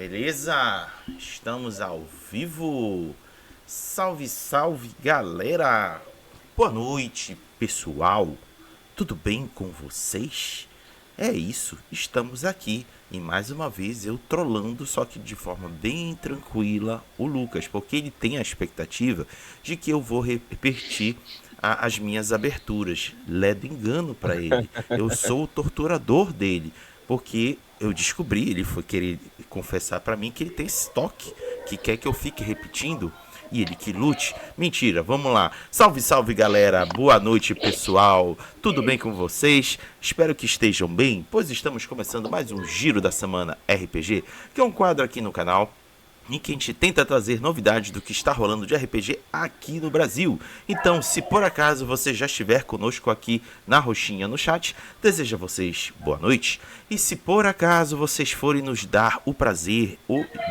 Beleza? Estamos ao vivo. Salve, salve, galera! Boa noite, pessoal. Tudo bem com vocês? É isso, estamos aqui e mais uma vez eu trollando, só que de forma bem tranquila, o Lucas, porque ele tem a expectativa de que eu vou repetir as minhas aberturas. Ledo engano para ele. Eu sou o torturador dele, porque eu descobri, ele foi querer confessar para mim que ele tem esse toque, que quer que eu fique repetindo e ele que lute. Mentira, vamos lá. Salve, salve, galera. Boa noite, pessoal. Tudo bem com vocês? Espero que estejam bem, pois estamos começando mais um Giro da Semana RPG, que é um quadro aqui no canal em que a gente tenta trazer novidades do que está rolando de RPG aqui no Brasil. Então, se por acaso você já estiver conosco aqui na roxinha no chat, desejo a vocês boa noite. E se por acaso vocês forem nos dar o prazer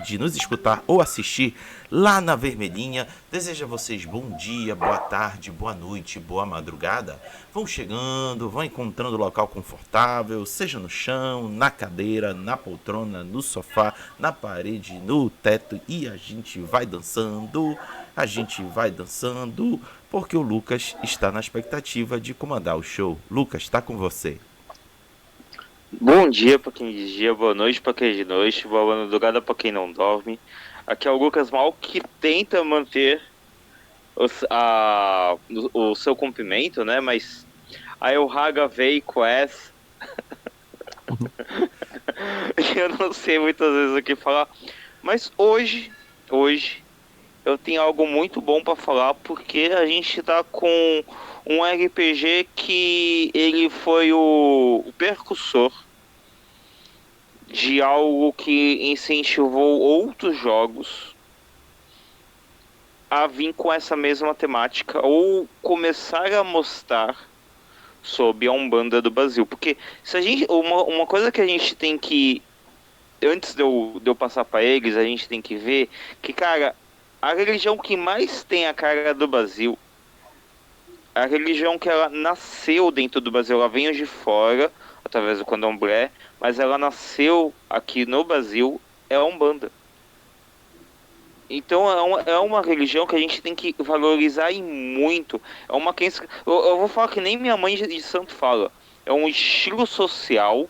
de nos escutar ou assistir lá na vermelhinha, desejo a vocês bom dia, boa tarde, boa noite, boa madrugada. Vão chegando, vão encontrando local confortável, seja no chão, na cadeira, na poltrona, no sofá, na parede, no teto, e a gente vai dançando, porque o Lucas está na expectativa de comandar o show. Lucas, está com você. Bom dia para quem de dia, boa noite para quem de noite, boa madrugada para quem não dorme. Aqui é o Lucas Mal, que tenta manter o seu cumprimento, né? Mas a El Haga veio com essa. Eu não sei muitas vezes o que falar. Mas hoje eu tenho algo muito bom para falar, porque a gente tá com um RPG que ele foi o precursor de algo que incentivou outros jogos a vir com essa mesma temática ou começar a mostrar sobre a Umbanda do Brasil. Porque se a gente, uma coisa que a gente tem que, antes de eu passar para eles, a gente tem que ver que, cara, a religião que mais tem a cara do Brasil, a religião que ela nasceu dentro do Brasil, ela veio de fora, através do candomblé, mas ela nasceu aqui no Brasil, é a Umbanda. Então é uma religião que a gente tem que valorizar e muito. É uma crença. Eu vou falar que nem minha mãe de santo fala. É um estilo social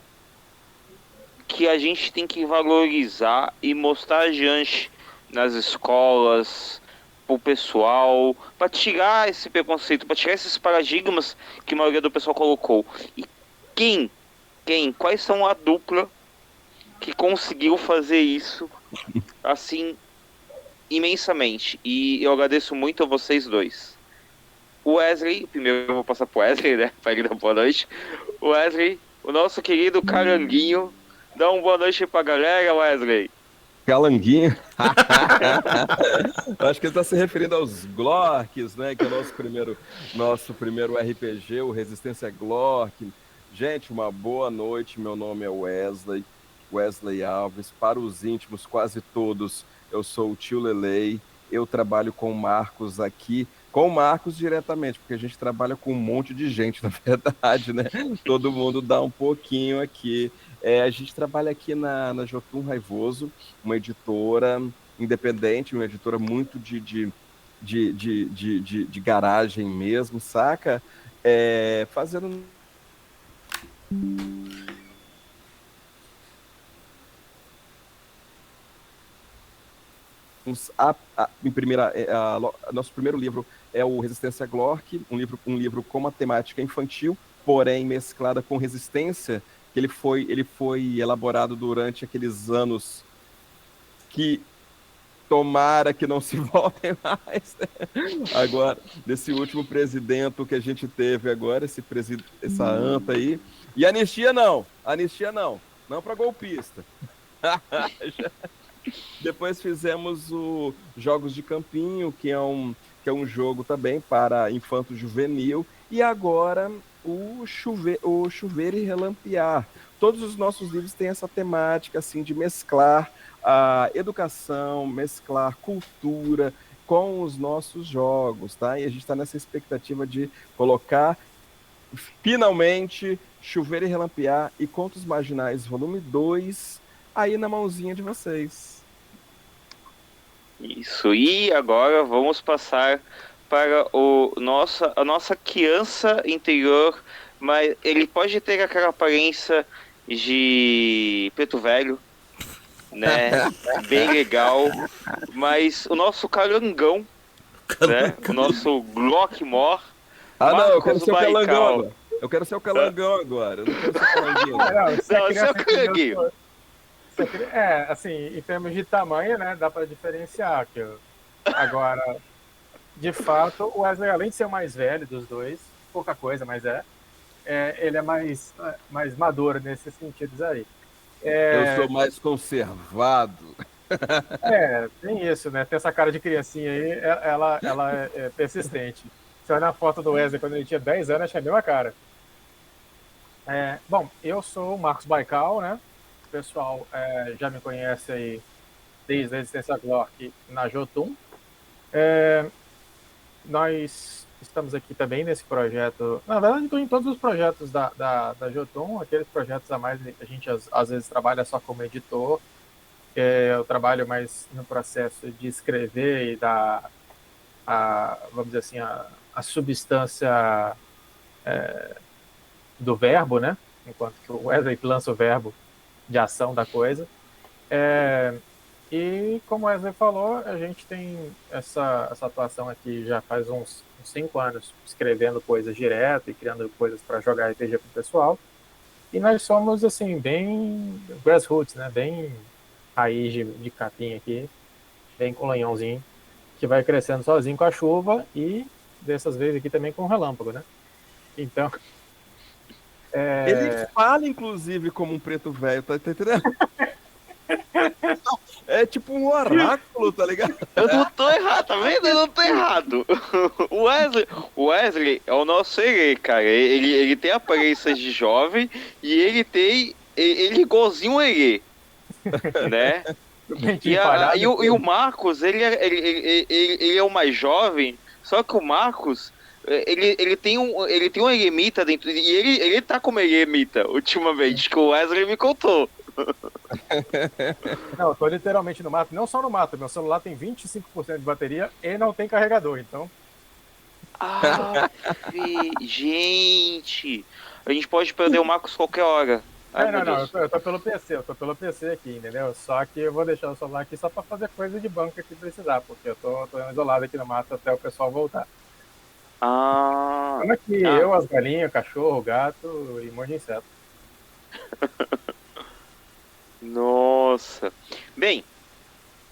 que a gente tem que valorizar e mostrar adiante nas escolas, pro pessoal, para tirar esse preconceito, para tirar esses paradigmas que a maioria do pessoal colocou. E quem, quais são a dupla que conseguiu fazer isso assim imensamente? E eu agradeço muito a vocês dois. O Wesley, primeiro eu vou passar pro Wesley, né, para ele dar boa noite. O Wesley, o nosso querido Caranguinho, dá uma boa noite pra galera, Wesley. Calanguinho. Acho que ele está se referindo aos Glorks, né? Que é o nosso primeiro RPG, o Resistência Glork. Gente, uma boa noite. Meu nome é Wesley Alves. Para os íntimos, quase todos, eu sou o tio Lelei. Eu trabalho com o Marcos aqui, com o Marcos diretamente, porque a gente trabalha com um monte de gente, na verdade, né? Todo mundo dá um pouquinho aqui. A gente trabalha aqui na Jotun Raivoso, uma editora independente, uma editora muito de garagem mesmo, saca? Fazendo nosso primeiro livro é o Resistência Glork, um livro com uma temática infantil, porém mesclada com resistência, que ele foi elaborado durante aqueles anos que tomara que não se voltem mais. Agora, nesse último presidente que a gente teve agora, essa anta aí. E anistia não para golpista. Depois fizemos o Jogos de Campinho, que é um jogo também para infanto juvenil, e agora o Chover e Relampear. Todos os nossos livros têm essa temática assim de mesclar a educação, mesclar cultura com os nossos jogos, tá? E a gente está nessa expectativa de colocar finalmente Chover e Relampear e Contos Marginais, volume 2, aí na mãozinha de vocês. Isso. E agora vamos passar para a nossa criança interior, mas ele pode ter aquela aparência de preto velho, né? Bem legal, mas o nosso calangão, né? O nosso Glockmore, Não, eu quero Marcos ser o calangão Baikal. agora. Eu quero ser o calangão agora. Eu não quero ser o calanguinho. Não, se a Não, criança seu calanguinho. assim, em termos de tamanho, né, dá para diferenciar. Agora, de fato, o Wesley, além de ser o mais velho dos dois, pouca coisa, mas ele é mais maduro nesses sentidos aí. Eu sou mais conservado. Tem isso, né? Tem essa cara de criancinha aí, ela é persistente. Você olha na foto do Wesley quando ele tinha 10 anos, achei a mesma cara. Bom, eu sou o Marcos Baikal, né? O pessoal já me conhece aí desde a existência Glork na Jotun. Nós estamos aqui também nesse projeto. Na verdade, estou em todos os projetos da Jotun, aqueles projetos a mais a gente às vezes trabalha só como editor. Eu trabalho mais no processo de escrever e dar, vamos dizer assim, a substância do verbo, né? Enquanto que o Wesley lança o verbo de ação da coisa. E como o Wesley falou, a gente tem essa atuação aqui já faz uns 5 anos, escrevendo coisas direto e criando coisas para jogar RPG pro pessoal. E nós somos, assim, bem grassroots, né? Bem raiz de capim aqui, bem colanhãozinho, que vai crescendo sozinho com a chuva e dessas vezes aqui também com o relâmpago, né? Então... Ele fala, inclusive, como um preto velho, tá entendendo? É tipo um oráculo, tá ligado? Eu não tô errado, tá vendo? Eu não tô errado. O Wesley é o nosso herê, cara. Ele tem aparência de jovem e ele é igualzinho um herê, né? E o Marcos, ele é o mais jovem, só que o Marcos, ele tem um eremita dentro, e ele tá como eremita ultimamente, que o Wesley me contou. Não, eu tô literalmente no mato, não só no mato, meu celular tem 25% de bateria e não tem carregador, então... Gente, a gente pode perder o Marcos qualquer hora. Eu tô pelo PC aqui, entendeu? Só que eu vou deixar o celular aqui só pra fazer coisa de banco que precisar, porque eu tô isolado aqui no mato até o pessoal voltar. Aqui, eu, as galinhas, cachorro, gato e um monte de inseto. Nossa. Bem,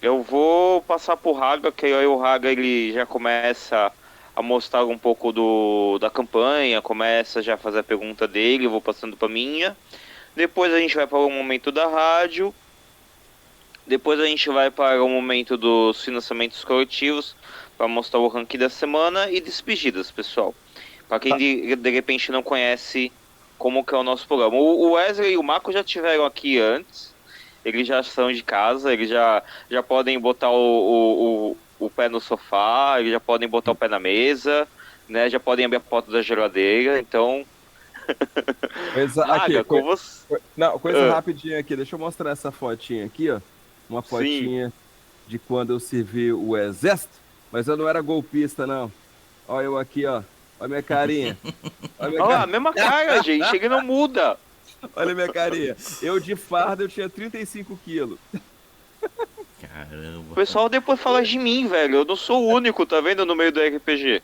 eu vou passar pro Raga, que aí o Raga ele já começa a mostrar um pouco da campanha, começa já a fazer a pergunta dele, eu vou passando pra minha. Depois a gente vai para o momento da rádio. Depois a gente vai para o momento dos financiamentos coletivos, para mostrar o ranking da semana e despedidas, pessoal. Para quem de repente não conhece como que é o nosso programa. O Wesley e o Marco já estiveram aqui antes. Eles já são de casa, eles já podem botar o pé no sofá, eles já podem botar o pé na mesa, né? Já podem abrir a porta da geladeira, então... Coisa rapidinha aqui, deixa eu mostrar essa fotinha aqui, ó. Uma fotinha de quando eu servi o exército, mas eu não era golpista, não. Olha eu aqui, ó. Olha minha carinha. Olha a mesma cara, gente, ele não muda. Olha minha carinha. Eu de farda, eu tinha 35 quilos. Caramba. O pessoal depois fala de mim, velho. Eu não sou o único, tá vendo, no meio do RPG.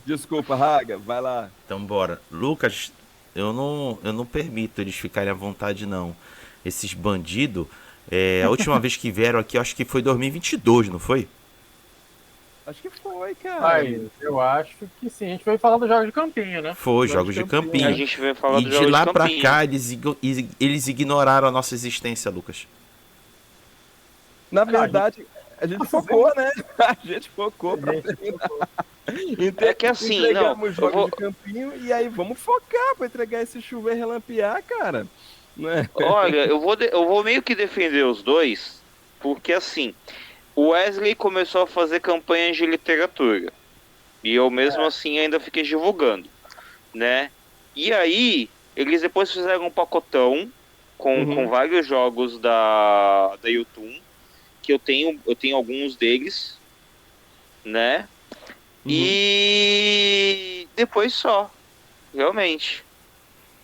Desculpa, Raga, vai lá. Então bora. Lucas, eu não permito eles ficarem à vontade, não. Esses bandidos, a última vez que vieram aqui, acho que foi 2022, não foi? Acho que foi, cara. Eu acho que sim. A gente veio falar dos jogos de campinho, né? Foi, jogos de campinho. A gente veio falar E dos de jogos lá de pra campinho. cá, eles ignoraram a nossa existência, Lucas. Na verdade, a gente focou, né? A gente focou pra É que assim, entregamos jogos de campinho e aí vamos focar pra entregar esse chuva e relampear, cara. Não é? Olha, eu vou meio que defender os dois, porque assim, o Wesley começou a fazer campanhas de literatura. E eu mesmo assim ainda fiquei divulgando, né? E aí, eles depois fizeram um pacotão com vários jogos da Yotun, que eu tenho alguns deles, né? E depois só, realmente.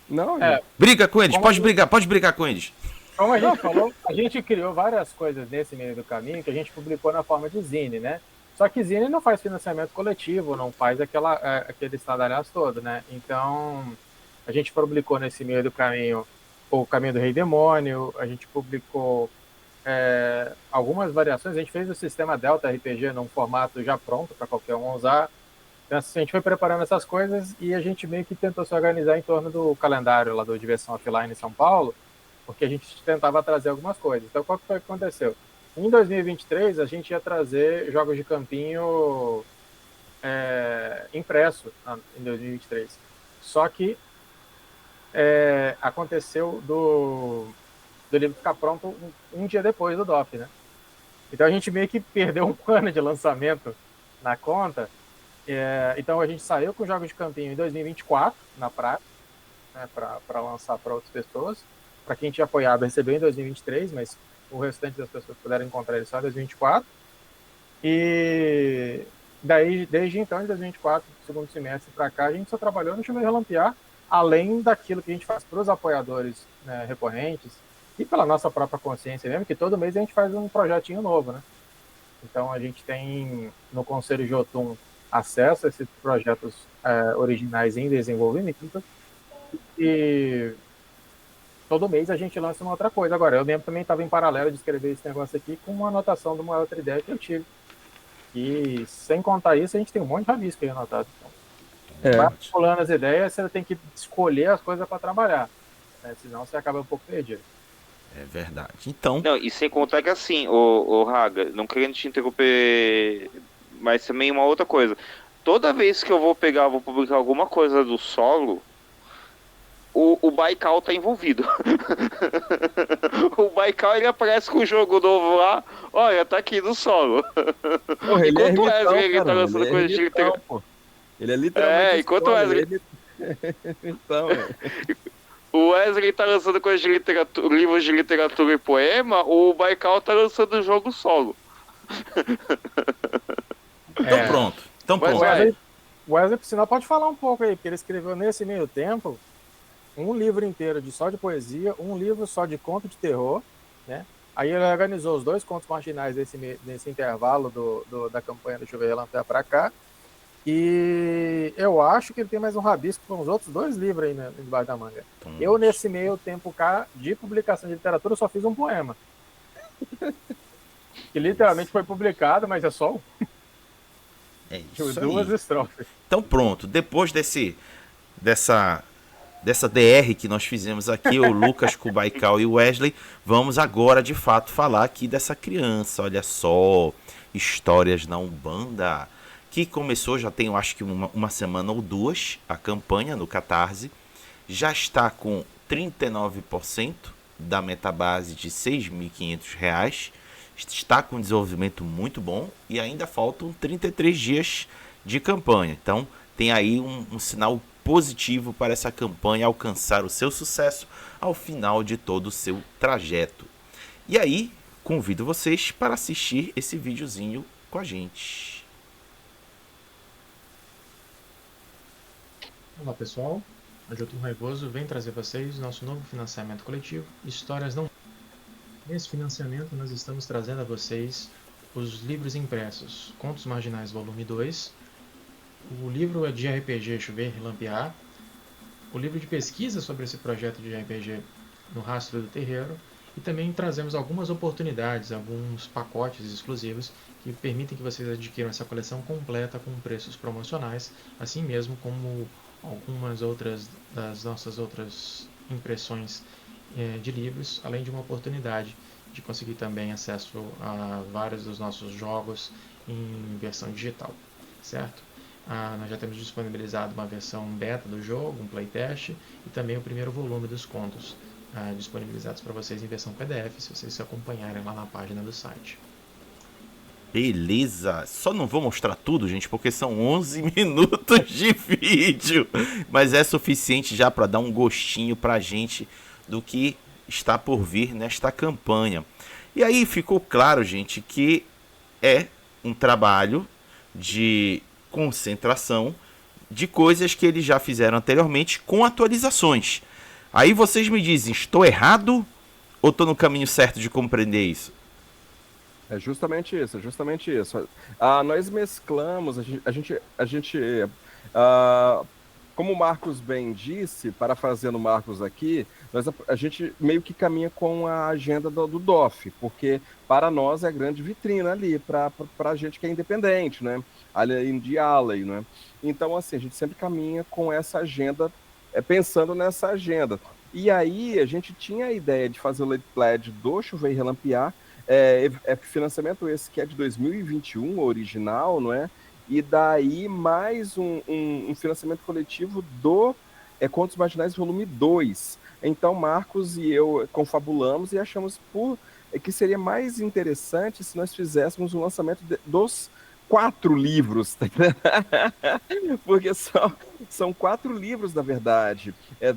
Não, Briga com eles, pode brigar com eles. Como a gente falou, a gente criou várias coisas nesse meio do caminho que a gente publicou na forma de zine, né? Só que zine não faz financiamento coletivo, não faz aquele estardalhaço todo, né? Então, a gente publicou nesse meio do caminho o Caminho do Rei Demônio, a gente publicou algumas variações, a gente fez o sistema Delta RPG num formato já pronto para qualquer um usar. Então, assim, a gente foi preparando essas coisas e a gente meio que tentou se organizar em torno do calendário lá do Diversão Offline em São Paulo, porque a gente tentava trazer algumas coisas. Então, qual que foi que aconteceu? Em 2023, a gente ia trazer jogos de campinho impresso em 2023. Só que aconteceu do livro ficar pronto um dia depois do DOF, né? Então a gente meio que perdeu um ano de lançamento na conta. Então a gente saiu com jogos de campinho em 2024 na prática, né, para lançar para outras pessoas. Para quem tinha apoiado, recebeu em 2023, mas o restante das pessoas puderam encontrar ele só em 2024. E daí, desde então, em 2024, segundo semestre para cá, a gente só trabalhou no Chuveiro Relampiar, além daquilo que a gente faz para os apoiadores, né, recorrentes, e pela nossa própria consciência mesmo, que todo mês a gente faz um projetinho novo, né? Então a gente tem no Conselho Jotun acesso a esses projetos originais em desenvolvimento, e todo mês a gente lança uma outra coisa. Agora, eu mesmo também estava em paralelo de escrever esse negócio aqui com uma anotação de uma outra ideia que eu tive. E sem contar isso, a gente tem um monte de rabisco aí anotado. Então, vai pulando as ideias, você tem que escolher as coisas para trabalhar, né? Senão você acaba um pouco perdido. É verdade. Então. Não, e sem contar que assim, o Raga, não querendo te interromper, mas também uma outra coisa. Toda vez que eu vou publicar alguma coisa do solo, o Baikal tá envolvido. O Baikal, ele aparece com o jogo novo lá, olha, tá aqui no solo. Porra, enquanto o Wesley ele tá lançando coisa de literatura. Ele é literalmente. Enquanto o Wesley. Então, o Wesley tá lançando coisas de literatura, livros de literatura e poema, o Baikal tá lançando o jogo solo. Então pronto. O Wesley, por sinal, pode falar um pouco aí, porque ele escreveu nesse meio tempo um livro inteiro só de poesia, um livro só de conto de terror, né? Aí ele organizou os 2 contos marginais nesse intervalo da campanha do Chuveiro Relampiar para cá. E eu acho que ele tem mais um rabisco com os outros 2 livros aí debaixo da manga. Eu, nesse meio tempo cá de publicação de literatura, só fiz um poema. Que literalmente foi publicado, mas é só um. É isso 2 estrofes. Então pronto, depois dessa DR que nós fizemos aqui, o Lucas com o Baikal e o Wesley, vamos agora de fato falar aqui dessa criança. Olha só, Histórias na Umbanda, que começou, já tem eu acho que uma semana ou 2, a campanha no Catarse, já está com 39% da metabase de R$ 6.500, está com um desenvolvimento muito bom e ainda faltam 33 dias de campanha. Então tem aí um sinal positivo para essa campanha alcançar o seu sucesso ao final de todo o seu trajeto. E aí, convido vocês para assistir esse videozinho com a gente. Olá pessoal, hoje eu estou Raivoso, vem trazer a vocês nosso novo financiamento coletivo, Histórias Não. Nesse financiamento nós estamos trazendo a vocês os livros impressos, Contos Marginais Volume 2, o livro de RPG Chuveiro Relampiar, o livro de pesquisa sobre esse projeto de RPG No Rastro do Terreiro, e também trazemos algumas oportunidades, alguns pacotes exclusivos que permitem que vocês adquiram essa coleção completa com preços promocionais, assim mesmo como algumas outras das nossas outras impressões de livros, além de uma oportunidade de conseguir também acesso a vários dos nossos jogos em versão digital, certo? Nós já temos disponibilizado uma versão beta do jogo, um playtest, e também o primeiro volume dos contos disponibilizados para vocês em versão PDF, se vocês se acompanharem lá na página do site. Beleza, só não vou mostrar tudo, gente, porque são 11 minutos de vídeo, mas é suficiente já para dar um gostinho pra gente do que está por vir nesta campanha. E aí ficou claro, gente, que é um trabalho de concentração de coisas que eles já fizeram anteriormente com atualizações. Aí vocês me dizem, estou errado ou estou no caminho certo de compreender isso? É justamente isso, é justamente isso. Nós mesclamos, ah, como o Marcos bem disse, parafraseando o Marcos aqui, a gente meio que caminha com a agenda do DOF, porque para nós é a grande vitrina ali, para a gente que é independente, né? Ali de Alley, né? Então, assim, a gente sempre caminha com essa agenda, pensando nessa agenda. E aí a gente tinha a ideia de fazer o Late Pledge do Chover e Relampiar, financiamento esse que é de 2021, original, não é? E daí mais um financiamento coletivo do Contos Marginais Volume 2. Então Marcos e eu confabulamos e achamos que seria mais interessante se nós fizéssemos o lançamento dos 4 livros, tá? Porque são 4 livros, na verdade.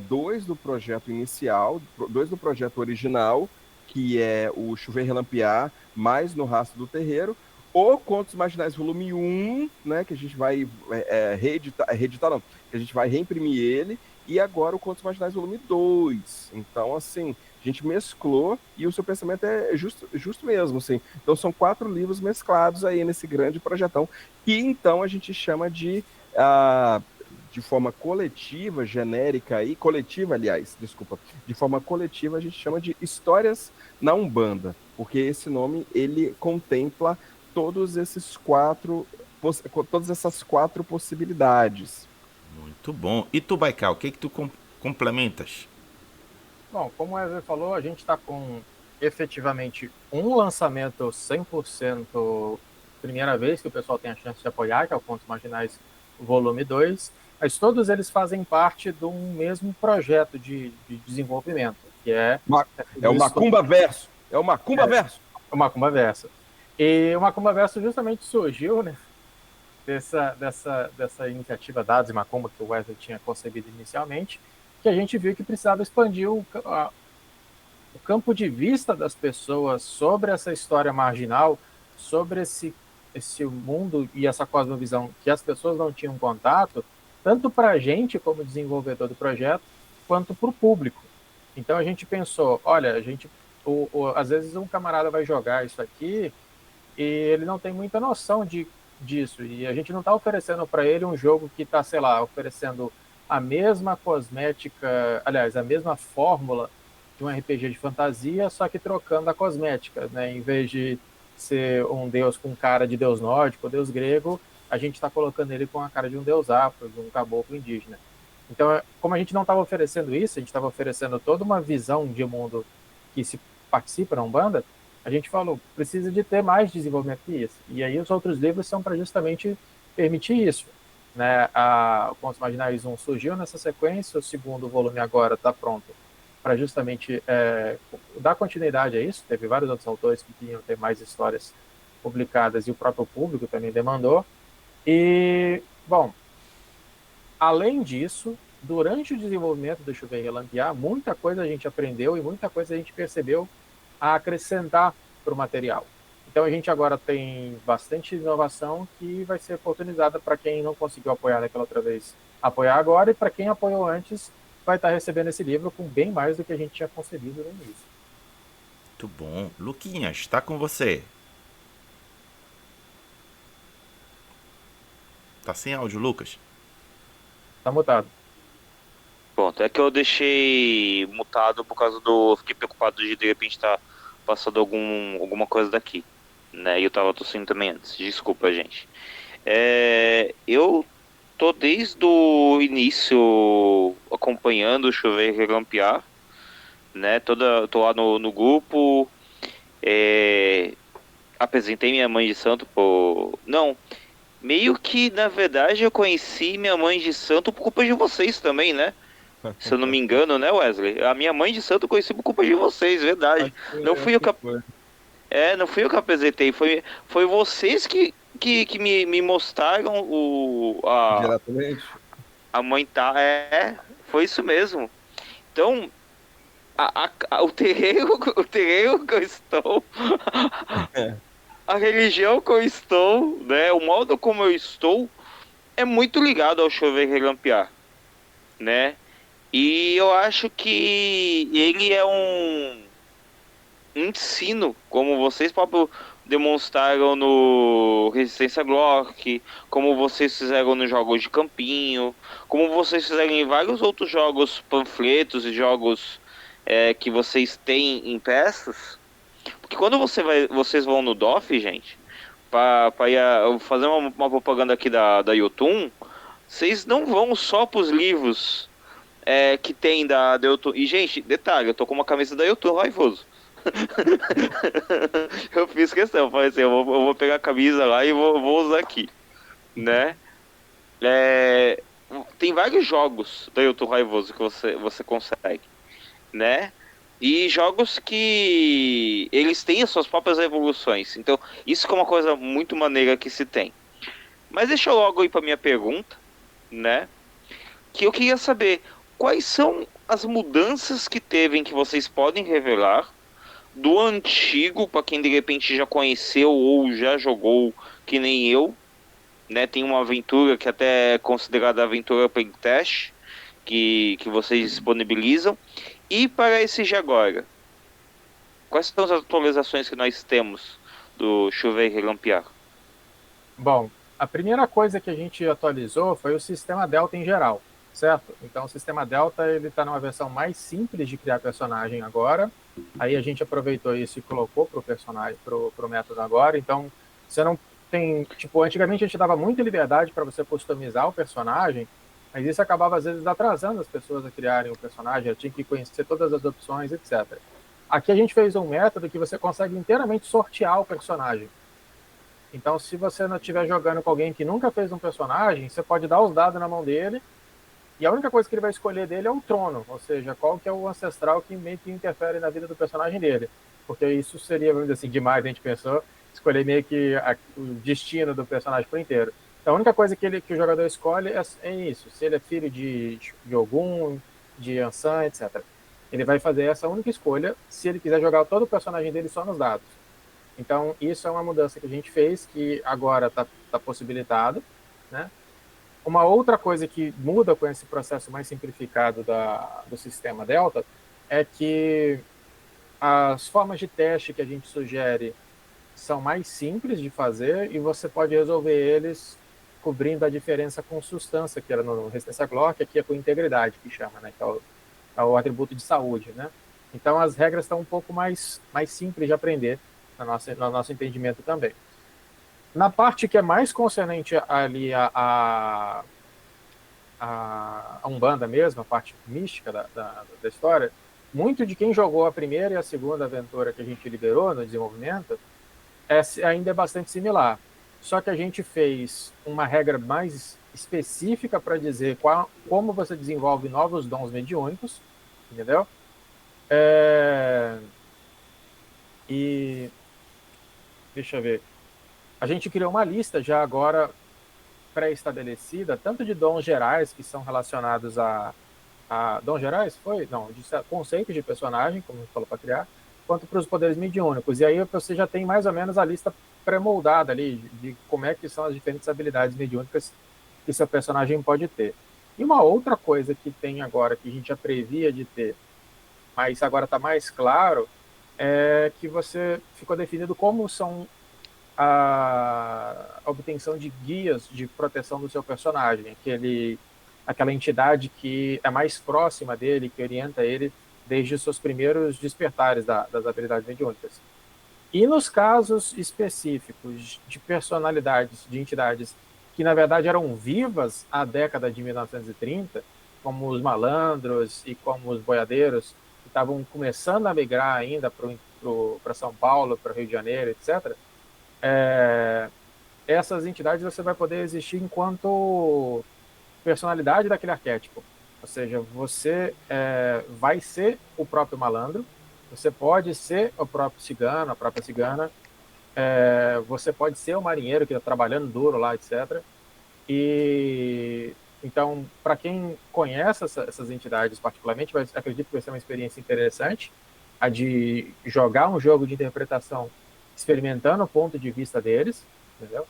2 do projeto inicial, 2 do projeto original, que é o Chover e Relampiar, mais No Rastro do Terreiro, o Contos Marginais Volume 1, né, que a gente vai reeditar não, que a gente vai reimprimir ele, e agora o Contos Marginais Volume 2. Então, assim, a gente mesclou e o seu pensamento é justo mesmo, assim. Então, são 4 livros mesclados aí nesse grande projetão, que então a gente chama de forma coletiva, genérica e coletiva, aliás, desculpa, de forma coletiva a gente chama de Histórias na Umbanda, porque esse nome ele contempla todas essas 4 possibilidades. Muito bom. E tu, Baikal, o que tu complementas? Bom, como o Wesley falou, a gente está com efetivamente um lançamento 100% primeira vez que o pessoal tem a chance de apoiar, que é o Contos Marginais Volume 2, mas todos eles fazem parte de um mesmo projeto de desenvolvimento, que é o Macumba Verso. É o Macumba Verso. O Macumba Verso. E o Macumba Verso justamente surgiu, né, dessa iniciativa Dados e Macumba que o Wesley tinha concebido inicialmente, que a gente viu que precisava expandir o campo de vista das pessoas sobre essa história marginal, sobre esse mundo e essa cosmovisão que as pessoas não tinham contato, tanto para a gente como desenvolvedor do projeto, quanto para o público. Então a gente pensou, olha, às vezes um camarada vai jogar isso aqui e ele não tem muita noção disso, e a gente não está oferecendo para ele um jogo que está, sei lá, oferecendo a mesma cosmética, aliás, a mesma fórmula de um RPG de fantasia, só que trocando a cosmética, né? Em vez de ser um deus com cara de deus nórdico, deus grego, a gente está colocando ele com a cara de um deus afro, de um caboclo indígena. Então, como a gente não estava oferecendo isso, a gente estava oferecendo toda uma visão de mundo que se participa na Umbanda, a gente falou, precisa de ter mais desenvolvimento que isso. E aí os outros livros são para justamente permitir isso. Né? O Contos Marginais 1 surgiu nessa sequência, o segundo volume agora está pronto para justamente dar continuidade a isso. Teve vários outros autores que queriam ter mais histórias publicadas e o próprio público também demandou. E, bom, além disso, durante o desenvolvimento do Chover e Relampiar, muita coisa a gente aprendeu e muita coisa a gente percebeu a acrescentar para o material. Então a gente agora tem bastante inovação que vai ser oportunizada para quem não conseguiu apoiar naquela outra vez, apoiar agora, e para quem apoiou antes, vai estar recebendo esse livro com bem mais do que a gente tinha concebido no início. Muito bom. Luquinhas, está com você. Tá sem áudio, Lucas? Tá mutado. Pronto, é que eu deixei mutado por causa fiquei preocupado de repente estar passando alguma coisa daqui, né? E eu tava tossindo também antes. Desculpa, gente. Eu tô desde o início acompanhando o Chover e Relampiar, né? Tô lá no grupo. Apresentei minha mãe de santo Não, meio que na verdade eu conheci minha mãe de santo por culpa de vocês também, né? Se eu não me engano, né, Wesley? A minha mãe de santo eu conheci por culpa de vocês, verdade. Não fui eu que apresentei, foi vocês que me mostraram Diretamente? a mãe tá. Foi isso mesmo. Então, o terreiro que eu estou, a religião que eu estou, né, o modo como eu estou é muito ligado ao chover e relampear, né? E eu acho que ele é um ensino, como vocês próprios demonstraram no Resistência Glock, como vocês fizeram nos jogos de campinho, como vocês fizeram em vários outros jogos, panfletos e jogos que vocês têm impressos. Porque quando vocês vão no DOF, gente, para fazer uma propaganda aqui da Yotun, vocês não vão só pros livros que tem da Yotun. E, gente, detalhe, eu tô com uma camisa da Yotun raivoso. Eu fiz questão, falei assim, eu vou pegar a camisa lá e vou usar aqui, né? É, tem vários jogos da Yotun raivoso que você consegue, né? E jogos que eles têm as suas próprias evoluções. Então, isso que é uma coisa muito maneira que se tem. Mas deixa eu logo ir para minha pergunta, né? Que eu queria saber quais são as mudanças que teve, que vocês podem revelar do antigo, para quem de repente já conheceu ou já jogou, que nem eu, né? Tem uma aventura que até é considerada aventura playtest, que vocês disponibilizam. E para esse de agora, quais são as atualizações que nós temos do Chover e Relampear? Bom, a primeira coisa que a gente atualizou foi o sistema Delta em geral, certo? Então, o sistema Delta ele está numa versão mais simples de criar personagem agora. Aí a gente aproveitou isso e colocou para o personagem, para o método agora. Então, você não tem, tipo, antigamente a gente dava muita liberdade para você customizar o personagem, mas isso acabava às vezes atrasando as pessoas a criarem o personagem. Eu tinha que conhecer todas as opções, etc. Aqui a gente fez um método que você consegue inteiramente sortear o personagem. Então, se você não estiver jogando com alguém que nunca fez um personagem, você pode dar os dados na mão dele e a única coisa que ele vai escolher dele é o trono, ou seja, qual que é o ancestral que meio que interfere na vida do personagem dele. Porque isso seria, vamos dizer assim, demais, a gente pensou, escolher meio que o destino do personagem por inteiro. Então, a única coisa que o jogador escolhe é isso, se ele é filho de Ogum, de Ansan, etc. Ele vai fazer essa única escolha se ele quiser jogar todo o personagem dele só nos dados. Então, isso é uma mudança que a gente fez, que agora está possibilitado, né? Uma outra coisa que muda com esse processo mais simplificado do sistema Delta é que as formas de teste que a gente sugere são mais simples de fazer e você pode resolver eles cobrindo a diferença com substância, que era no Resistência Glock, aqui é com integridade, que chama, né? Que é o atributo de saúde, né? Então, as regras estão um pouco mais simples de aprender no nosso entendimento também. Na parte que é mais concernente ali a Umbanda mesmo, a parte mística da história, muito de quem jogou a primeira e a segunda aventura que a gente liberou no desenvolvimento ainda é bastante similar. Só que a gente fez uma regra mais específica para dizer como você desenvolve novos dons mediúnicos, entendeu? E deixa eu ver. A gente criou uma lista já agora pré-estabelecida, tanto de dons gerais que são relacionados a dons gerais? Não, de conceitos de personagem, como a gente falou para criar, quanto para os poderes mediúnicos. E aí você já tem mais ou menos a lista pré-moldada ali de como é que são as diferentes habilidades mediúnicas que seu personagem pode ter. E uma outra coisa que tem agora, que a gente já previa de ter, mas agora está mais claro, é que você ficou definido como são a obtenção de guias de proteção do seu personagem, aquela entidade que é mais próxima dele, que orienta ele desde os seus primeiros despertares das habilidades mediúnicas. E nos casos específicos de personalidades, de entidades que na verdade eram vivas à década de 1930, como os malandros e como os boiadeiros, que estavam começando a migrar ainda para São Paulo, para o Rio de Janeiro, etc., essas entidades você vai poder existir enquanto personalidade daquele arquétipo. Ou seja, você vai ser o próprio malandro, você pode ser o próprio cigano, a própria cigana, você pode ser o marinheiro que está trabalhando duro lá, etc. E Então, para quem conhece essas entidades particularmente, acredito que vai ser uma experiência interessante, a de jogar um jogo de interpretação experimentando o ponto de vista deles, entendeu?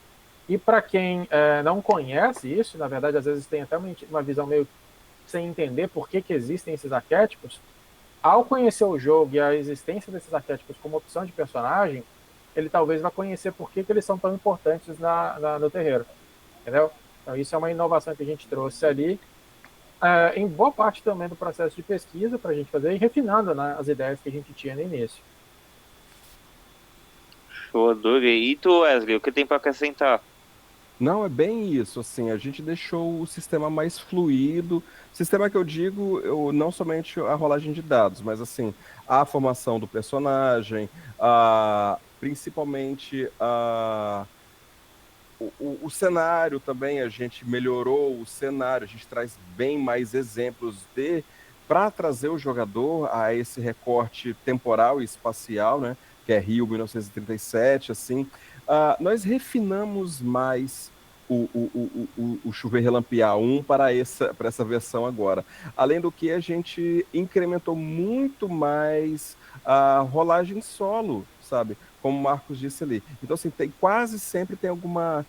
E para quem não conhece isso, na verdade, às vezes tem até uma visão meio sem entender por que existem esses arquétipos, ao conhecer o jogo e a existência desses arquétipos como opção de personagem, ele talvez vá conhecer por que eles são tão importantes no terreiro, entendeu? Então, isso é uma inovação que a gente trouxe ali, em boa parte também do processo de pesquisa para a gente fazer e refinando, né, as ideias que a gente tinha no início. Eu adorei. E tu, Wesley, o que tem para acrescentar? Não, é bem isso, assim, a gente deixou o sistema mais fluido. Sistema que eu digo, não somente a rolagem de dados, mas assim, a formação do personagem, principalmente o cenário também, a gente melhorou o cenário, a gente traz bem mais exemplos para trazer o jogador a esse recorte temporal e espacial, né? Que é Rio 1937, assim. Nós refinamos mais o Chover Relampear 1 para essa versão agora. Além do que, a gente incrementou muito mais a rolagem solo, sabe? Como o Marcos disse ali. Então, assim, quase sempre tem alguma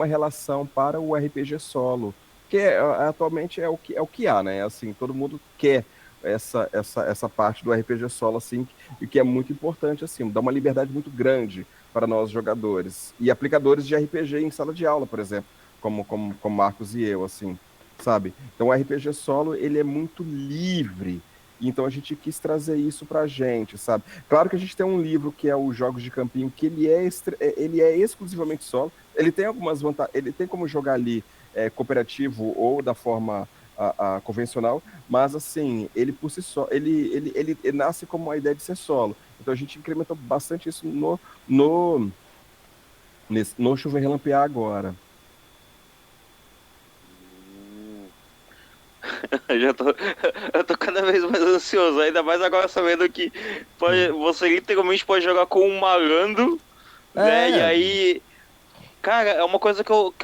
relação para o RPG solo, que atualmente é o que há, né? Assim, todo mundo quer essa parte do RPG solo, assim, e que é muito importante, assim, dá uma liberdade muito grande para nós jogadores e aplicadores de RPG em sala de aula, por exemplo, como Marcos e eu, assim, sabe? Então o RPG solo, ele é muito livre, então a gente quis trazer isso pra gente, sabe? Claro que a gente tem um livro que é os Jogos de Campinho, que ele é exclusivamente solo, ele tem algumas vantagens, ele tem como jogar ali cooperativo ou da forma convencional, mas assim, ele por si só, ele nasce como uma ideia de ser solo. Então a gente incrementou bastante isso no Chover Relampear agora. Eu tô cada vez mais ansioso, ainda mais agora sabendo que você literalmente pode jogar com um malandro, né? E aí, cara, é uma coisa que eu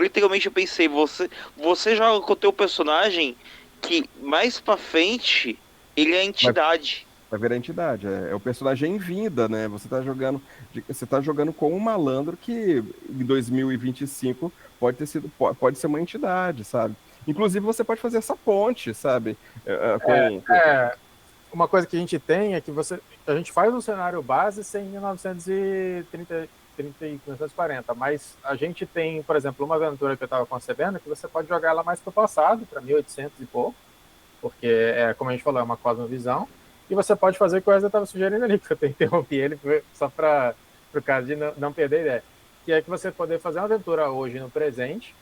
literalmente pensei, você joga com o teu personagem que mais pra frente ele é a entidade. Vai ver a entidade, é o personagem em vida, né? Você tá jogando com um malandro que em 2025 pode ser uma entidade, sabe? Inclusive você pode fazer essa ponte, sabe? Uma coisa que a gente tem é que a gente faz um cenário base sem 1930 e 1940, mas a gente tem, por exemplo, uma aventura que eu estava concebendo que você pode jogar ela mais para o passado, para 1800 e pouco, porque, como a gente falou, é uma cosmovisão, e você pode fazer o que o Wesley estava sugerindo ali, que eu interrompi ele só para o caso de não perder a ideia, que é que você poder fazer uma aventura hoje no presente,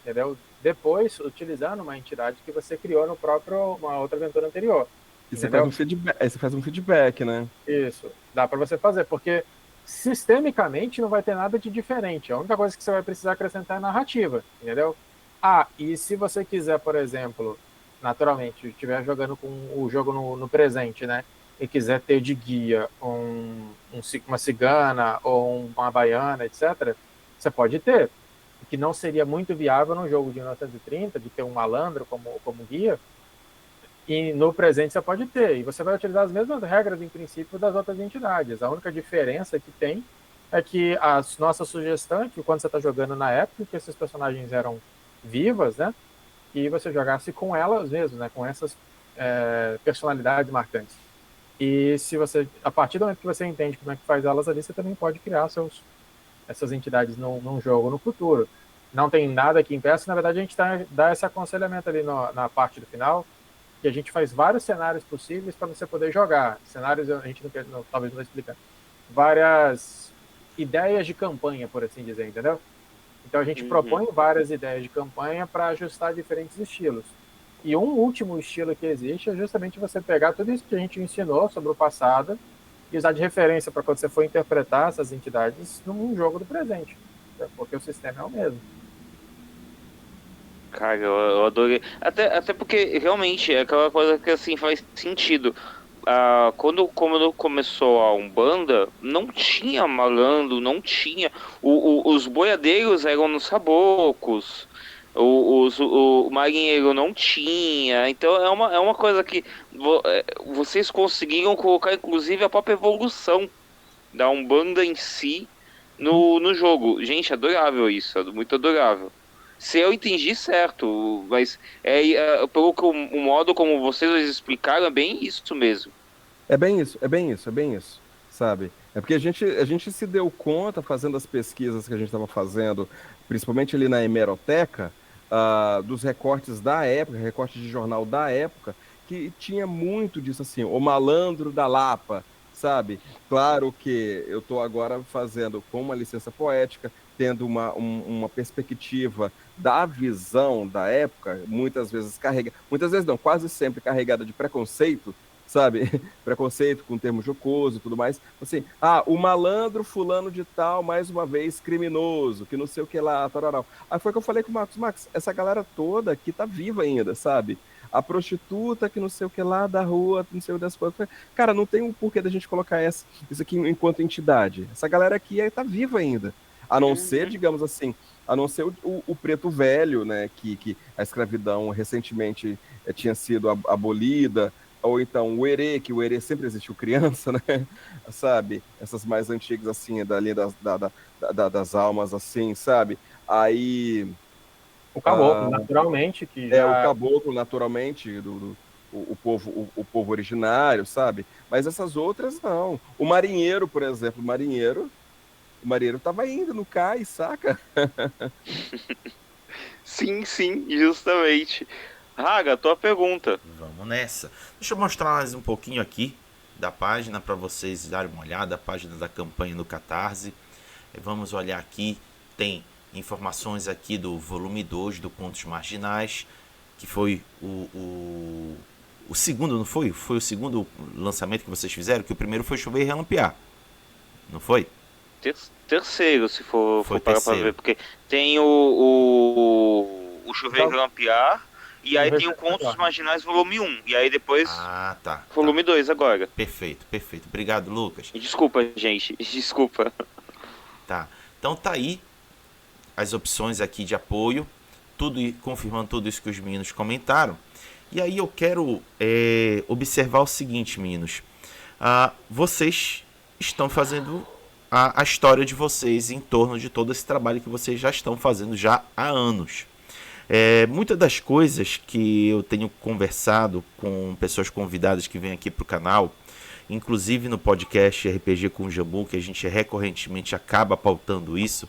entendeu? Depois, utilizando uma entidade que você criou uma outra aventura anterior. E você faz um feedback, né? Isso, dá para você fazer, porque sistemicamente não vai ter nada de diferente. A única coisa que você vai precisar acrescentar é narrativa, entendeu? E se você quiser, por exemplo, naturalmente, estiver jogando com o jogo no presente, né? E quiser ter de guia uma cigana ou uma baiana, etc., você pode ter. O que não seria muito viável num jogo de 1930, de ter um malandro como guia, e no presente você pode ter. E você vai utilizar as mesmas regras, em princípio, das outras entidades. A única diferença que tem é que a nossa sugestão é que quando você está jogando na época que esses personagens eram vivas, né? E você jogasse com elas mesmo, né? Com essas personalidades marcantes. E se você, a partir do momento que você entende como é que faz elas ali, você também pode criar essas entidades num jogo no futuro. Não tem nada que impeça, na verdade a gente dá esse aconselhamento ali na parte do final, que a gente faz vários cenários possíveis para você poder jogar. Cenários, a gente talvez não vai explicar. Várias ideias de campanha, por assim dizer, entendeu? Então a gente propõe várias ideias de campanha para ajustar diferentes estilos. E um último estilo que existe é justamente você pegar tudo isso que a gente ensinou sobre o passado e usar de referência para quando você for interpretar essas entidades num jogo do presente, porque o sistema é o mesmo. Cara, eu adorei. Até porque realmente é aquela coisa que assim faz sentido. Quando começou a Umbanda, não tinha malandro, não tinha. Os boiadeiros eram nos sabocos. O marinheiro não tinha. Então é uma coisa que vocês conseguiram colocar, inclusive, a própria evolução da Umbanda em si no jogo. Gente, adorável isso, muito adorável. Se eu entendi certo, mas pelo que o modo como vocês explicaram, é bem isso mesmo. É bem isso, é bem isso, é bem isso, sabe? É porque a gente se deu conta, fazendo as pesquisas que a gente estava fazendo, principalmente ali na hemeroteca, dos recortes da época, recortes de jornal da época, que tinha muito disso assim, o malandro da Lapa, sabe? Claro que eu estou agora fazendo com uma licença poética, tendo uma perspectiva da visão da época, muitas vezes muitas vezes não, quase sempre carregada de preconceito, sabe? Preconceito com termo jocoso e tudo mais. Assim, o malandro fulano de tal, mais uma vez, criminoso, que não sei o que lá, tararau. Aí foi que eu falei com o Marcos, Max, essa galera toda aqui tá viva ainda, sabe? A prostituta que não sei o que lá da rua, não sei o das coisas. Cara, não tem um porquê da gente colocar isso aqui enquanto entidade. Essa galera aqui tá viva ainda. A não ser, digamos assim, a não ser o preto velho, né, que a escravidão recentemente tinha sido abolida, ou então o Herê, que o Herê sempre existiu criança, né? Sabe? Essas mais antigas, assim, dali das almas, assim, sabe? Aí. O caboclo, naturalmente, que o caboclo, naturalmente, o povo originário, sabe? Mas essas outras, não. O marinheiro, por exemplo, o marinheiro tava indo no cais, saca? Sim, justamente. Raga, tua pergunta. Vamos nessa. Deixa eu mostrar mais um pouquinho aqui da página para vocês darem uma olhada, a página da campanha do Catarse. Vamos olhar aqui, tem informações aqui do volume 2 do Contos Marginais, que foi o segundo, não foi? Foi o segundo lançamento que vocês fizeram, que o primeiro foi Chover e Relampear, não foi? Terceiro, se for parar pra ver, porque tem o Chover e Relampear, e aí tem o Contos Marginais volume 1, e aí depois volume 2 agora. Perfeito. Obrigado, Lucas. Desculpa, gente, desculpa. Tá, então tá aí as opções aqui de apoio, confirmando tudo isso que os meninos comentaram. E aí eu quero observar o seguinte, meninos. Vocês estão fazendo a história de vocês em torno de todo esse trabalho que vocês já estão fazendo já há anos. Muitas das coisas que eu tenho conversado com pessoas convidadas que vêm aqui para o canal, inclusive no podcast RPG com o Jambu, que a gente recorrentemente acaba pautando isso,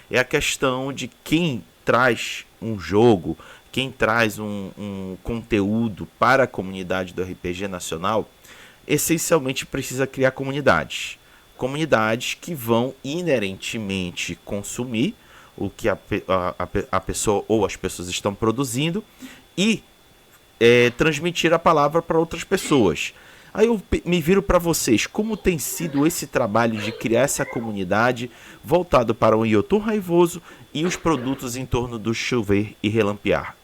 é a questão de quem traz um jogo, quem traz um conteúdo para a comunidade do RPG nacional, essencialmente precisa criar comunidades. Comunidades que vão inerentemente consumir o que a pessoa ou as pessoas estão produzindo e transmitir a palavra para outras pessoas. Aí eu me viro para vocês, como tem sido esse trabalho de criar essa comunidade voltado para o Iotum Raivoso e os produtos em torno do Chover e Relampear?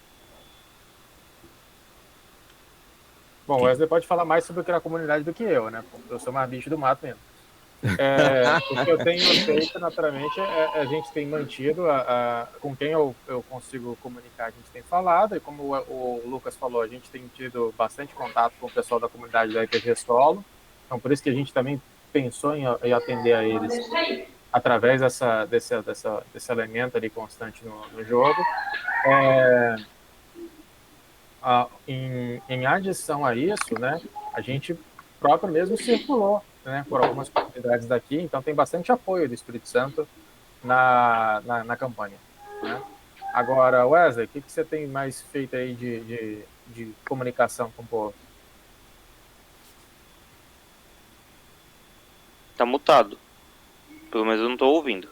Bom, o Wesley pode falar mais sobre criar comunidade do que eu, né? Porque eu sou mais bicho do mato mesmo. O que eu tenho feito, naturalmente, a gente tem mantido com quem eu consigo comunicar, a gente tem falado, e como o Lucas falou, a gente tem tido bastante contato com o pessoal da comunidade do RPG Solo, então por isso que a gente também pensou em atender a eles através desse elemento ali constante no jogo. Em adição a isso, né, a gente próprio mesmo circulou, né, por algumas comunidades daqui, então tem bastante apoio do Espírito Santo na campanha, né? Agora, Wesley, o que você tem mais feito aí de comunicação com o povo? Tá mutado. Pelo menos eu não tô ouvindo.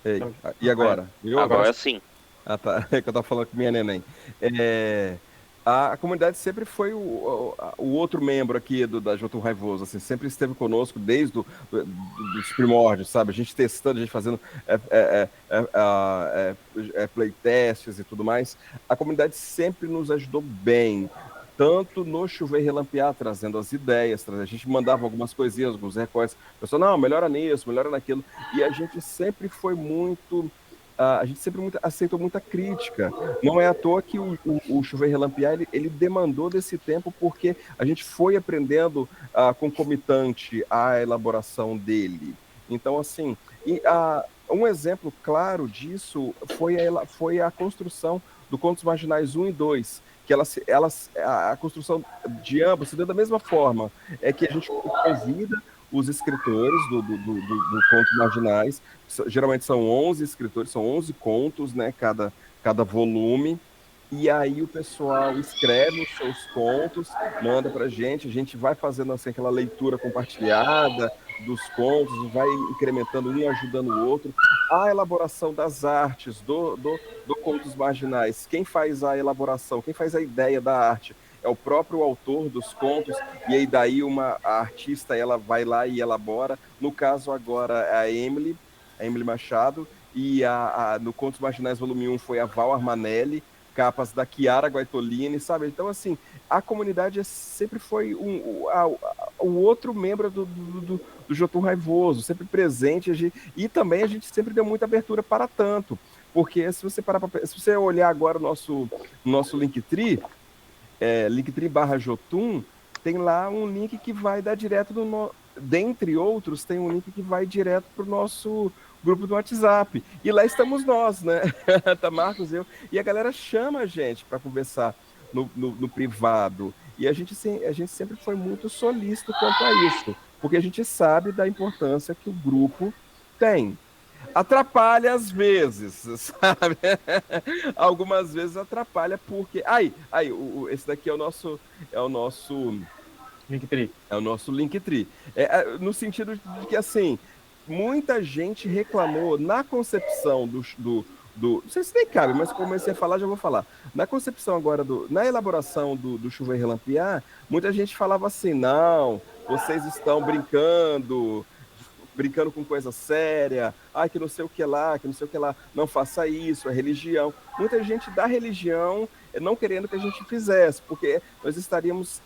Ei, e agora? Agora sim. Tá. É que eu tava falando com minha neném. A comunidade sempre foi o outro membro aqui da Iotum Raivoso, assim, sempre esteve conosco desde os primórdios, sabe? A gente testando, a gente fazendo playtests e tudo mais. A comunidade sempre nos ajudou bem, tanto no Chover e Relampear, trazendo as ideias, a gente mandava algumas coisinhas, alguns recortes, o pessoal, não, melhora nisso, melhora naquilo, e a gente sempre foi muito a gente sempre aceitou muita crítica. Não é à toa que o Chover e Relampiar ele demandou desse tempo, porque a gente foi aprendendo concomitante à elaboração dele. Então, assim, um exemplo claro disso foi a construção do Contos Marginais 1 e 2, que a construção de ambos se deu da mesma forma. É que a gente convida os escritores do Contos Marginais, geralmente são 11 escritores, são 11 contos, né, cada volume, e aí o pessoal escreve os seus contos, manda para a gente vai fazendo assim, aquela leitura compartilhada dos contos, vai incrementando um, ajudando o outro. A elaboração das artes do Contos Marginais, quem faz a elaboração, quem faz a ideia da arte é o próprio autor dos contos, e aí daí a artista ela vai lá e elabora. No caso agora é a Emily Machado, e no Contos Marginais volume 1 foi a Val Armanelli, capas da Chiara Guaitolini, sabe? Então, assim, a comunidade sempre foi o outro membro do Jotun Raivoso, sempre presente, e também a gente sempre deu muita abertura para tanto, porque se você olhar agora o nosso Linktree, Linktree/Jotun, tem lá um link que vai dar direto dentre outros, tem um link que vai direto para o nosso grupo do WhatsApp. E lá estamos nós, né? Tá Marcos, eu. E a galera chama a gente para conversar no privado. E a gente sempre foi muito solícito quanto a isso, porque a gente sabe da importância que o grupo tem. Atrapalha às vezes, sabe? Algumas vezes atrapalha porque esse daqui é o nosso Linktree. É o nosso Linktree. No sentido de que, assim, muita gente reclamou na concepção não sei se nem cabe, mas comecei a falar, já vou falar. Na concepção agora, na elaboração do Chover e Relampiar, muita gente falava assim, não, vocês estão brincando com coisa séria, que não sei o que lá, não faça isso, é religião. Muita gente da religião não querendo que a gente fizesse, porque nós estaríamos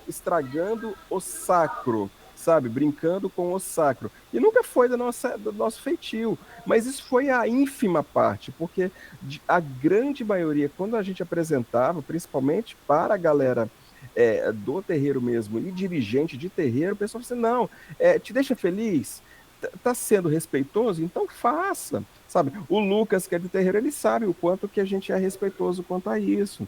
estragando o sacro, sabe? Brincando com o sacro. E nunca foi do nosso feitio, mas isso foi a ínfima parte, porque a grande maioria, quando a gente apresentava, principalmente para a galera do terreiro mesmo, e dirigente de terreiro, o pessoal falou assim, não, te deixa feliz? Tá sendo respeitoso? Então faça, sabe? O Lucas, que é de terreiro, ele sabe o quanto que a gente é respeitoso quanto a isso.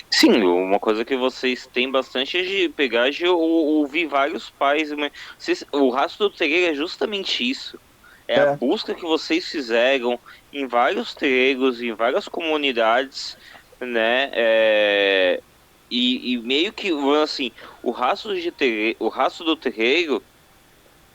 Sim, uma coisa que vocês têm bastante é de pegar de ouvir vários pais. O rastro do terreiro é justamente isso. É a busca que vocês fizeram em vários terreiros, em várias comunidades, né? E meio que, assim, o rastro do terreiro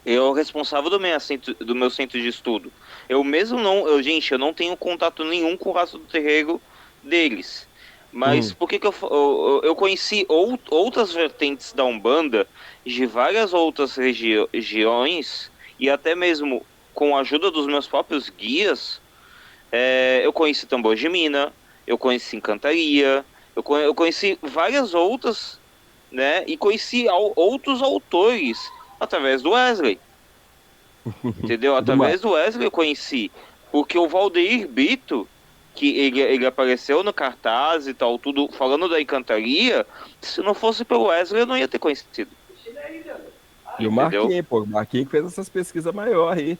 é o responsável do meu centro de estudo. Eu mesmo eu não tenho contato nenhum com o rastro do terreiro deles. Mas por que eu conheci outras vertentes da Umbanda de várias outras regiões, e até mesmo com a ajuda dos meus próprios guias, eu conheci Tambor de Mina, eu conheci Encantaria, eu conheci várias outras, né? E conheci outros autores através do Wesley. Entendeu? Através do Wesley eu conheci. Porque o Valdeir Bito, que ele apareceu no cartaz e tal, tudo falando da Encantaria, se não fosse pelo Wesley eu não ia ter conhecido. E o Marquinhos, o Marquinhos fez essas pesquisas maiores aí.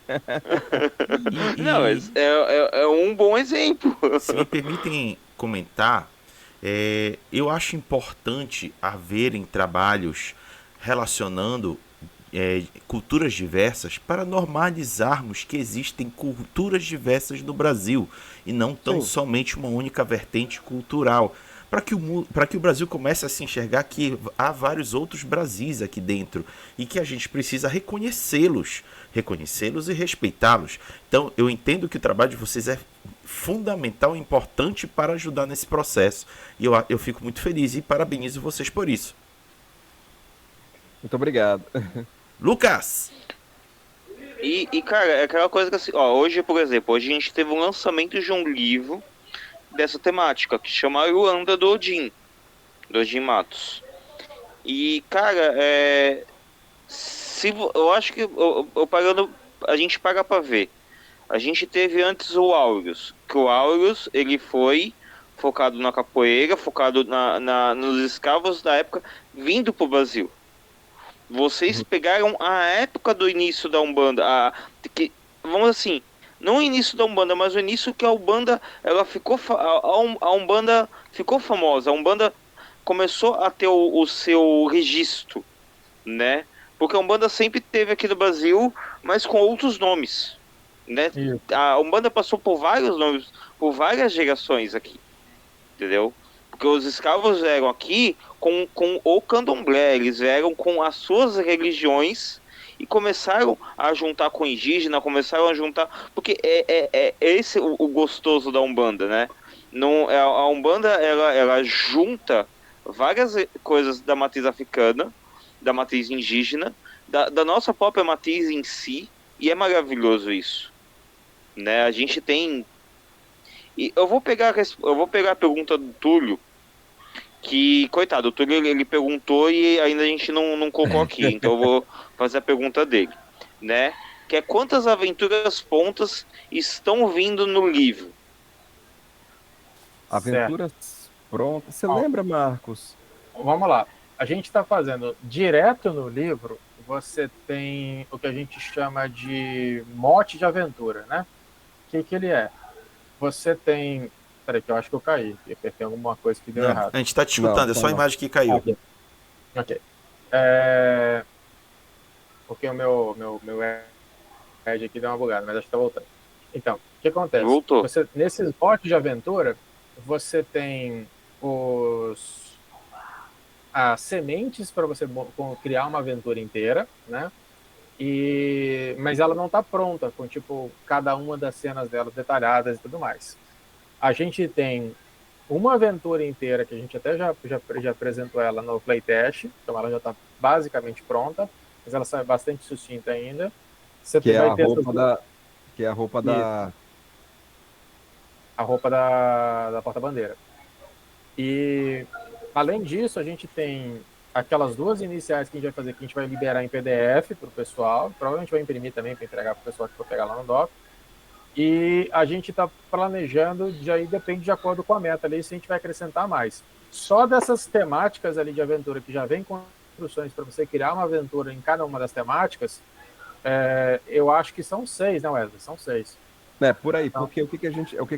Não, mas é um bom exemplo. Se me permitem comentar, eu acho importante haverem trabalhos relacionando culturas diversas para normalizarmos que existem culturas diversas no Brasil e não tão somente uma única vertente cultural, para que o Brasil comece a se enxergar que há vários outros Brasis aqui dentro e que a gente precisa reconhecê-los e respeitá-los. Então eu entendo que o trabalho de vocês é fundamental e importante para ajudar nesse processo, e eu fico muito feliz e parabenizo vocês por isso. Muito obrigado. Lucas! E cara, é aquela coisa que assim, hoje, por exemplo, hoje a gente teve um lançamento de um livro dessa temática, que chama Luanda do Odin Matos. E, cara, eu acho que a gente paga pra ver. A gente teve antes o Aureus, que o Aureus, ele foi focado na capoeira, focado nos escravos da época, vindo pro Brasil. Vocês pegaram a época do início da Umbanda, vamos assim, não o início da Umbanda, mas o início que a Umbanda, ela ficou, a Umbanda ficou famosa, a Umbanda começou a ter o seu registro, né? Porque a Umbanda sempre teve aqui no Brasil, mas com outros nomes, né? A Umbanda passou por vários nomes, por várias gerações aqui, entendeu? Porque os escravos eram aqui com o candomblé, eles vieram com as suas religiões e começaram a juntar com o indígena, começaram a juntar... Porque é esse o gostoso da Umbanda, né? Não, a Umbanda, ela junta várias coisas da matriz africana, da matriz indígena, da nossa própria matriz em si, e é maravilhoso isso, né? A gente tem... E eu vou pegar a pergunta do Túlio, que, coitado, o Túlio ele perguntou e ainda a gente não colocou aqui, então eu vou fazer a pergunta dele, né? Que é: quantas aventuras prontas estão vindo no livro? Aventuras prontas. Você lembra, Marcos? Vamos lá. A gente está fazendo direto no livro, você tem o que a gente chama de mote de aventura, né? O que ele é? Você tem... Peraí, que eu acho que eu caí. Eu apertei alguma coisa que deu errado. A gente tá te escutando, é só a imagem que caiu. Ok. Porque o meu Edge aqui deu uma bugada, mas acho que tá voltando. Então, o que acontece? Voltou. Nesses motes de aventura, você tem as sementes para você criar uma aventura inteira, né? Mas ela não está pronta, com tipo cada uma das cenas dela detalhadas e tudo mais. A gente tem uma aventura inteira que a gente até já apresentou ela no playtest, então ela já está basicamente pronta, mas ela sai bastante sucinta ainda. Que é a roupa da porta-bandeira. E além disso, a gente tem aquelas duas iniciais que a gente vai fazer, que a gente vai liberar em PDF para o pessoal, provavelmente vai imprimir também para entregar para o pessoal que for pegar lá no doc. E a gente está planejando, aí depende de acordo com a meta ali, se a gente vai acrescentar mais. Só dessas temáticas ali de aventura, que já vem com instruções para você criar uma aventura em cada uma das temáticas, eu acho que são 6, né, Wesley? São 6. Por aí, porque o que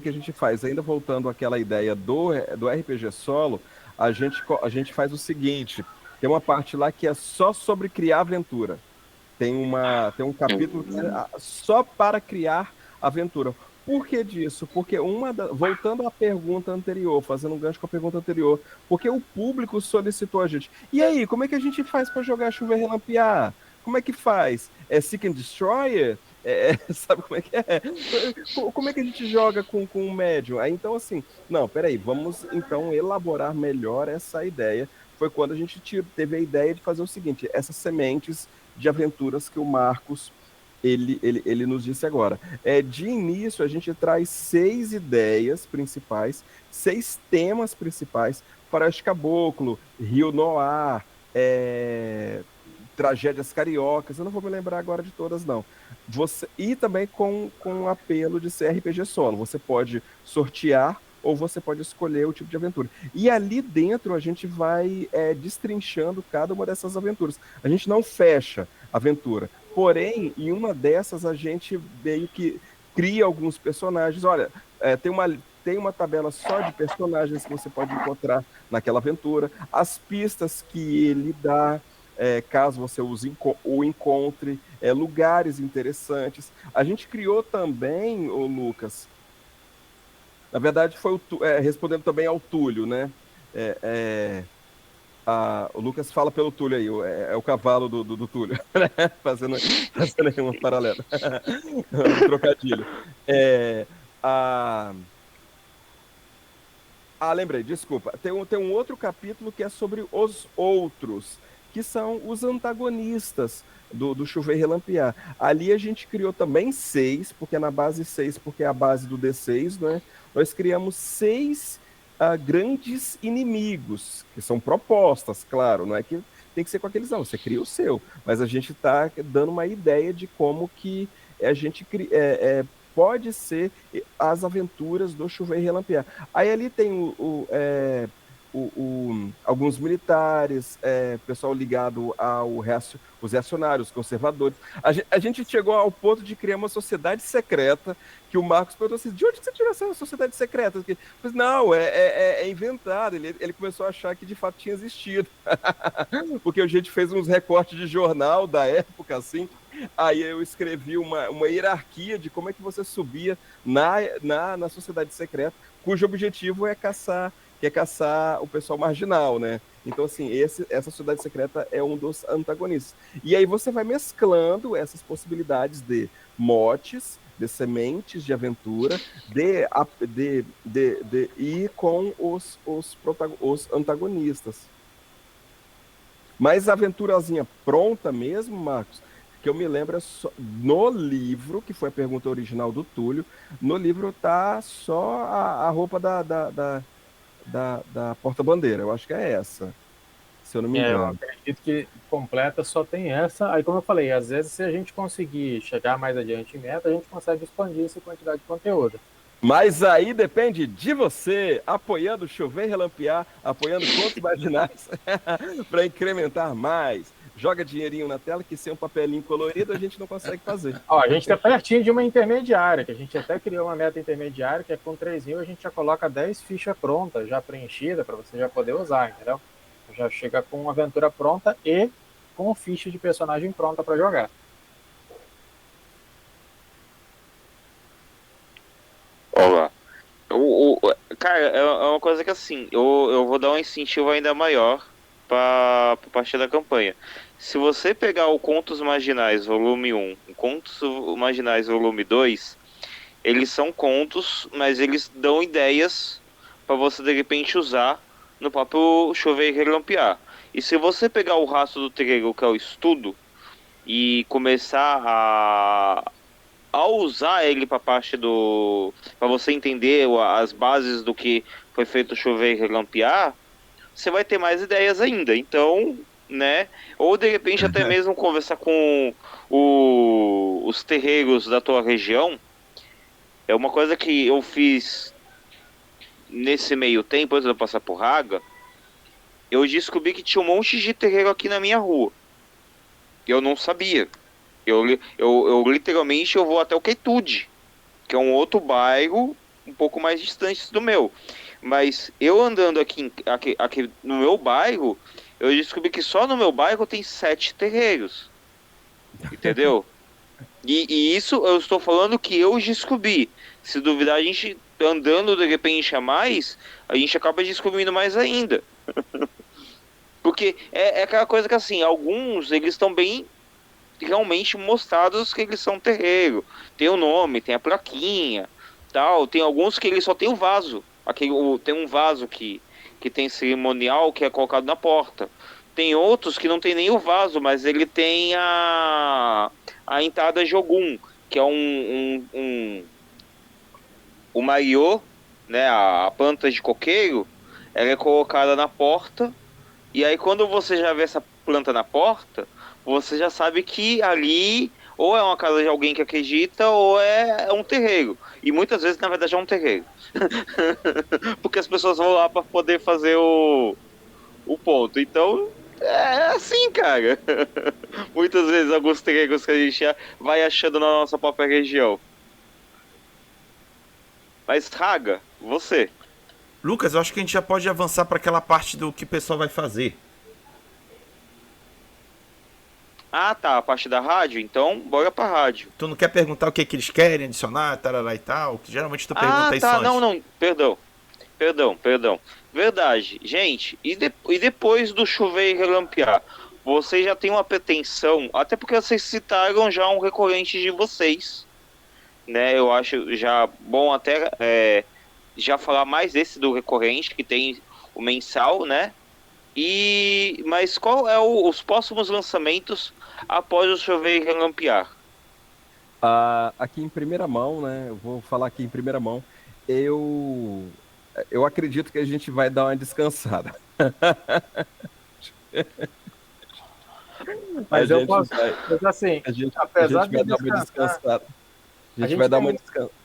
a gente faz? Ainda voltando àquela ideia do RPG solo, a gente faz o seguinte: tem uma parte lá que é só sobre criar aventura. Tem um capítulo que é só para criar aventura. Por que disso? Porque voltando à pergunta anterior, fazendo um gancho com a pergunta anterior, porque o público solicitou a gente. E aí, como é que a gente faz para jogar Chover Relampear? Como é que faz? É Seek and Destroyer? Sabe como é que é? Como é que a gente joga com o médium? Aí, então, assim, não, peraí, vamos então elaborar melhor essa ideia. Foi quando a gente teve a ideia de fazer o seguinte: essas sementes de aventuras que o Marcos ele nos disse agora. De início, a gente traz 6 ideias principais, 6 temas principais: Faroeste Caboclo, Rio Noir, Tragédias Cariocas. Eu não vou me lembrar agora de todas, não. E também com apelo de ser RPG solo. Você pode sortear ou você pode escolher o tipo de aventura. E ali dentro a gente vai destrinchando cada uma dessas aventuras. A gente não fecha a aventura. Porém, em uma dessas a gente meio que cria alguns personagens. Olha, tem uma tabela só de personagens que você pode encontrar naquela aventura. As pistas que ele dá, caso você o encontre, lugares interessantes. A gente criou também, o Lucas, na verdade foi respondendo também ao Túlio, né? O Lucas fala pelo Túlio aí, é o cavalo do Túlio, né? fazendo aí uma paralela, um trocadilho. Lembrei, desculpa. Tem um outro capítulo que é sobre os outros, que são os antagonistas do Chover Relampear. Ali a gente criou também 6, porque é na base 6, porque é a base do D6, né? Nós criamos 6 grandes inimigos, que são propostas, claro, não é que tem que ser com aqueles, não, você cria o seu, mas a gente está dando uma ideia de como que a gente pode ser as aventuras do Chover e Relampear. Aí ali tem alguns militares, pessoal ligado os reacionários, reconservadores. A gente chegou ao ponto de criar uma sociedade secreta, que o Marcos perguntou assim, de onde você tirou essa sociedade secreta? Eu falei, não, é inventado. Ele começou a achar que de fato tinha existido. Porque a gente fez uns recortes de jornal da época, assim, aí eu escrevi uma hierarquia de como é que você subia na sociedade secreta, cujo objetivo é caçar o pessoal marginal, né? Então, assim, essa sociedade secreta é um dos antagonistas. E aí você vai mesclando essas possibilidades de motes, de sementes de aventura, e com os antagonistas. Mas a aventurazinha pronta mesmo, Marcos, que eu me lembro no livro, que foi a pergunta original do Túlio, no livro tá só a roupa da porta-bandeira, eu acho que é essa, se eu não me Eu engano. acredito que completa só tem essa. Aí, como eu falei, às vezes se a gente conseguir chegar mais adiante em meta, a gente consegue expandir essa quantidade de conteúdo. Mas aí depende de você, apoiando Chover e Relampear, apoiando Contos Marginais, para incrementar mais. Joga dinheirinho na tela, que sem um papelinho colorido a gente não consegue fazer. Ó, a gente está pertinho de uma intermediária, que a gente até criou uma meta intermediária, que é com 3.000 a gente já coloca 10 fichas prontas, já preenchidas, para você já poder usar, entendeu? Já chega com uma aventura pronta e com ficha de personagem pronta para jogar. Olá. Cara, é uma coisa que assim, eu vou dar um incentivo ainda maior para partir da campanha. Se você pegar o Contos Marginais volume 1, o Contos Marginais volume 2, eles são contos, mas eles dão ideias para você de repente usar no próprio Chover e Relampear. E se você pegar o rastro do Trego, que é o estudo, e começar a usar ele para parte para você entender as bases do que foi feito Chover e Relampear, você vai ter mais ideias ainda. Então, né? Ou de repente até mesmo conversar com os terreiros da tua região. É uma coisa que eu fiz nesse meio tempo, antes de eu passar por Raga. Eu descobri que tinha um monte de terreiro aqui na minha rua. Eu não sabia. Eu literalmente eu vou até o Queitude, que é um outro bairro um pouco mais distante do meu. Mas eu andando aqui no meu bairro, eu descobri que só no meu bairro tem 7 terreiros. Entendeu? E isso eu estou falando que eu descobri. Se duvidar, a gente andando de repente a mais, a gente acaba descobrindo mais ainda. Porque é aquela coisa que assim, alguns eles estão bem realmente mostrados que eles são terreiro. Tem o nome, tem a plaquinha, tal. Tem alguns que eles só tem o vaso. Tem um vaso que tem cerimonial que é colocado na porta. Tem outros que não tem nem o vaso, mas ele tem a entrada Jogum, que é o maiô, né, a planta de coqueiro, ela é colocada na porta. E aí quando você já vê essa planta na porta, você já sabe que ali ou é uma casa de alguém que acredita ou é um terreiro. E muitas vezes, na verdade, é um terreiro. Porque as pessoas vão lá para poder fazer o ponto. Então, é assim, cara. Muitas vezes, alguns terreiros que a gente vai achando na nossa própria região. Mas, Raga, você. Lucas, eu acho que a gente já pode avançar para aquela parte do que o pessoal vai fazer. Ah, tá, a parte da rádio? Então, bora pra rádio. Tu não quer perguntar o que eles querem adicionar, tarará e tal? Que geralmente tu pergunta isso antes. Não, perdão. Verdade. Gente, e depois do Chover e Relampear? Vocês já têm uma pretensão, até porque vocês citaram já um recorrente de vocês, né? Eu acho já bom até já falar mais desse do recorrente, que tem o mensal, né? Mas qual é os próximos lançamentos após o Chover e Relampear? Aqui em primeira mão, né? Eu vou falar aqui em primeira mão. Eu acredito que a gente vai dar uma descansada. Mas eu posso, assim, a gente apesar vai de dar uma descansada. A gente gente vai dar tem- uma descansada.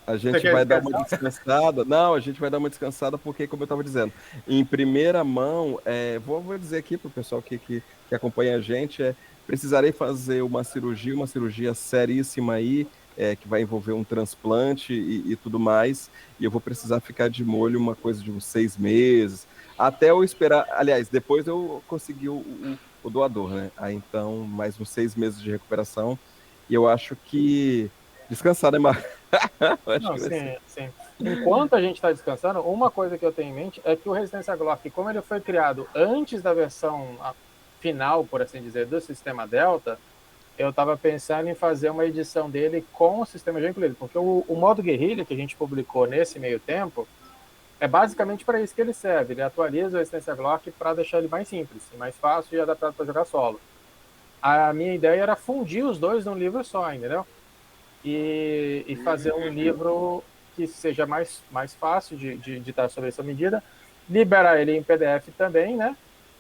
A Você gente quer vai dar uma descansar? descansada. Não, a gente vai dar uma descansada porque, como eu estava dizendo, em primeira mão, vou dizer aqui para o pessoal que acompanha a gente, precisarei fazer uma cirurgia seríssima aí, que vai envolver um transplante e tudo mais, e eu vou precisar ficar de molho uma coisa de uns 6 meses, até eu esperar. Aliás, depois eu consegui o doador, né? Aí então, mais uns 6 meses de recuperação, e eu acho que descansar, né, Marcos? Eu acho Não, que vai ser. sim, sim. Enquanto a gente está descansando, uma coisa que eu tenho em mente é que o Resistência Glock, como ele foi criado antes da versão final, por assim dizer, do sistema Delta, eu estava pensando em fazer uma edição dele com o sistema já incluído, porque o modo guerrilha que a gente publicou nesse meio tempo é basicamente para isso que ele serve. Ele atualiza o Resistência Glock para deixar ele mais simples, mais fácil e adaptado para jogar solo. A minha ideia era fundir os dois num livro só, entendeu? E fazer um livro que seja mais fácil de editar sobre essa medida, liberar ele em PDF também, né?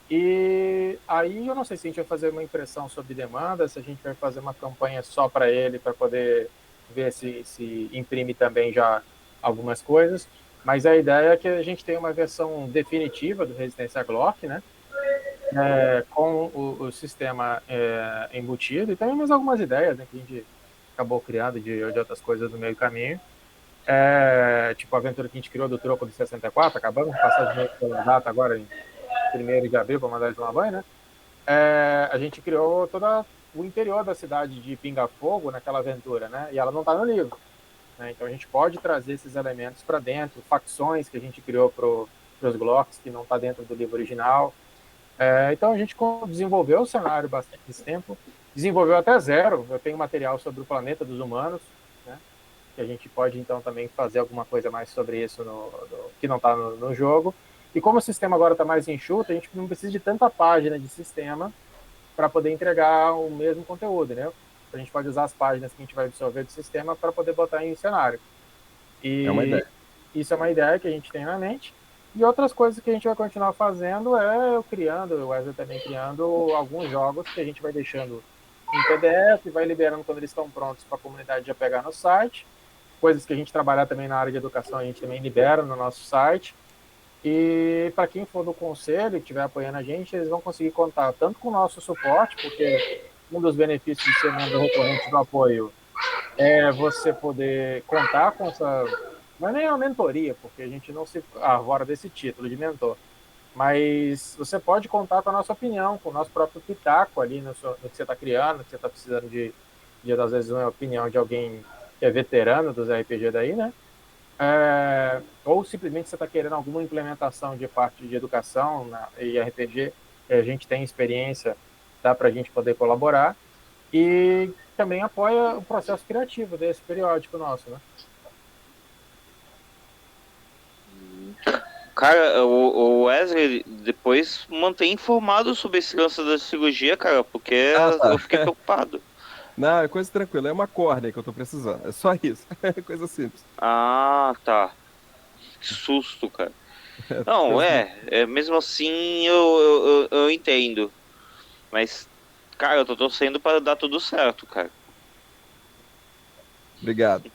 E aí eu não sei se a gente vai fazer uma impressão sob demanda, se a gente vai fazer uma campanha só para ele, para poder ver se imprime também já algumas coisas. Mas a ideia é que a gente tenha uma versão definitiva do Resistência Glock, né? Com o sistema embutido, e também mais algumas ideias, né, que a gente acabou criando de outras coisas no meio do caminho. Tipo a aventura que a gente criou do troco de 64, acabamos de passar de novo pela data agora, em 1º de abril, para mandar eles tomar banho, né? A gente criou todo o interior da cidade de Pinga Fogo naquela aventura, né? E ela não está no livro. Né? Então a gente pode trazer esses elementos para dentro, facções que a gente criou para os Glocks, que não está dentro do livro original. Então a gente desenvolveu o cenário bastante esse tempo, desenvolveu até zero. Eu tenho material sobre o planeta dos humanos, né? Que a gente pode então também fazer alguma coisa mais sobre isso que não está no jogo. E como o sistema agora está mais enxuto, a gente não precisa de tanta página de sistema para poder entregar o mesmo conteúdo, né? A gente pode usar as páginas que a gente vai absorver do sistema para poder botar em cenário. É uma ideia. Isso é uma ideia que a gente tem na mente. E outras coisas que a gente vai continuar fazendo eu criando, o Wesley também criando alguns jogos que a gente vai deixando em PDF, vai liberando quando eles estão prontos para a comunidade já pegar no site. Coisas que a gente trabalhar também na área de educação, a gente também libera no nosso site. E para quem for do conselho e estiver apoiando a gente, eles vão conseguir contar tanto com o nosso suporte, porque um dos benefícios de ser membro recorrente do apoio é você poder contar com essa. Não é nem uma mentoria, porque a gente não se arvora desse título de mentor. Mas você pode contar com a nossa opinião, com o nosso próprio pitaco ali no que você está criando, que você está precisando de, às vezes, uma opinião de alguém que é veterano dos RPG daí, né? Ou simplesmente você está querendo alguma implementação de parte de educação e RPG, a gente tem experiência, dá para a gente poder colaborar. E também apoia o processo criativo desse periódico nosso, né? Cara, o Wesley depois mantém informado sobre esse lance da cirurgia, cara, porque Tá. eu fiquei preocupado. Não, é coisa tranquila, é uma córnea que eu tô precisando. É só isso. É coisa simples. Ah, tá. Que susto, cara. Não, mesmo assim eu entendo. Mas, cara, eu tô torcendo para dar tudo certo, cara. Obrigado.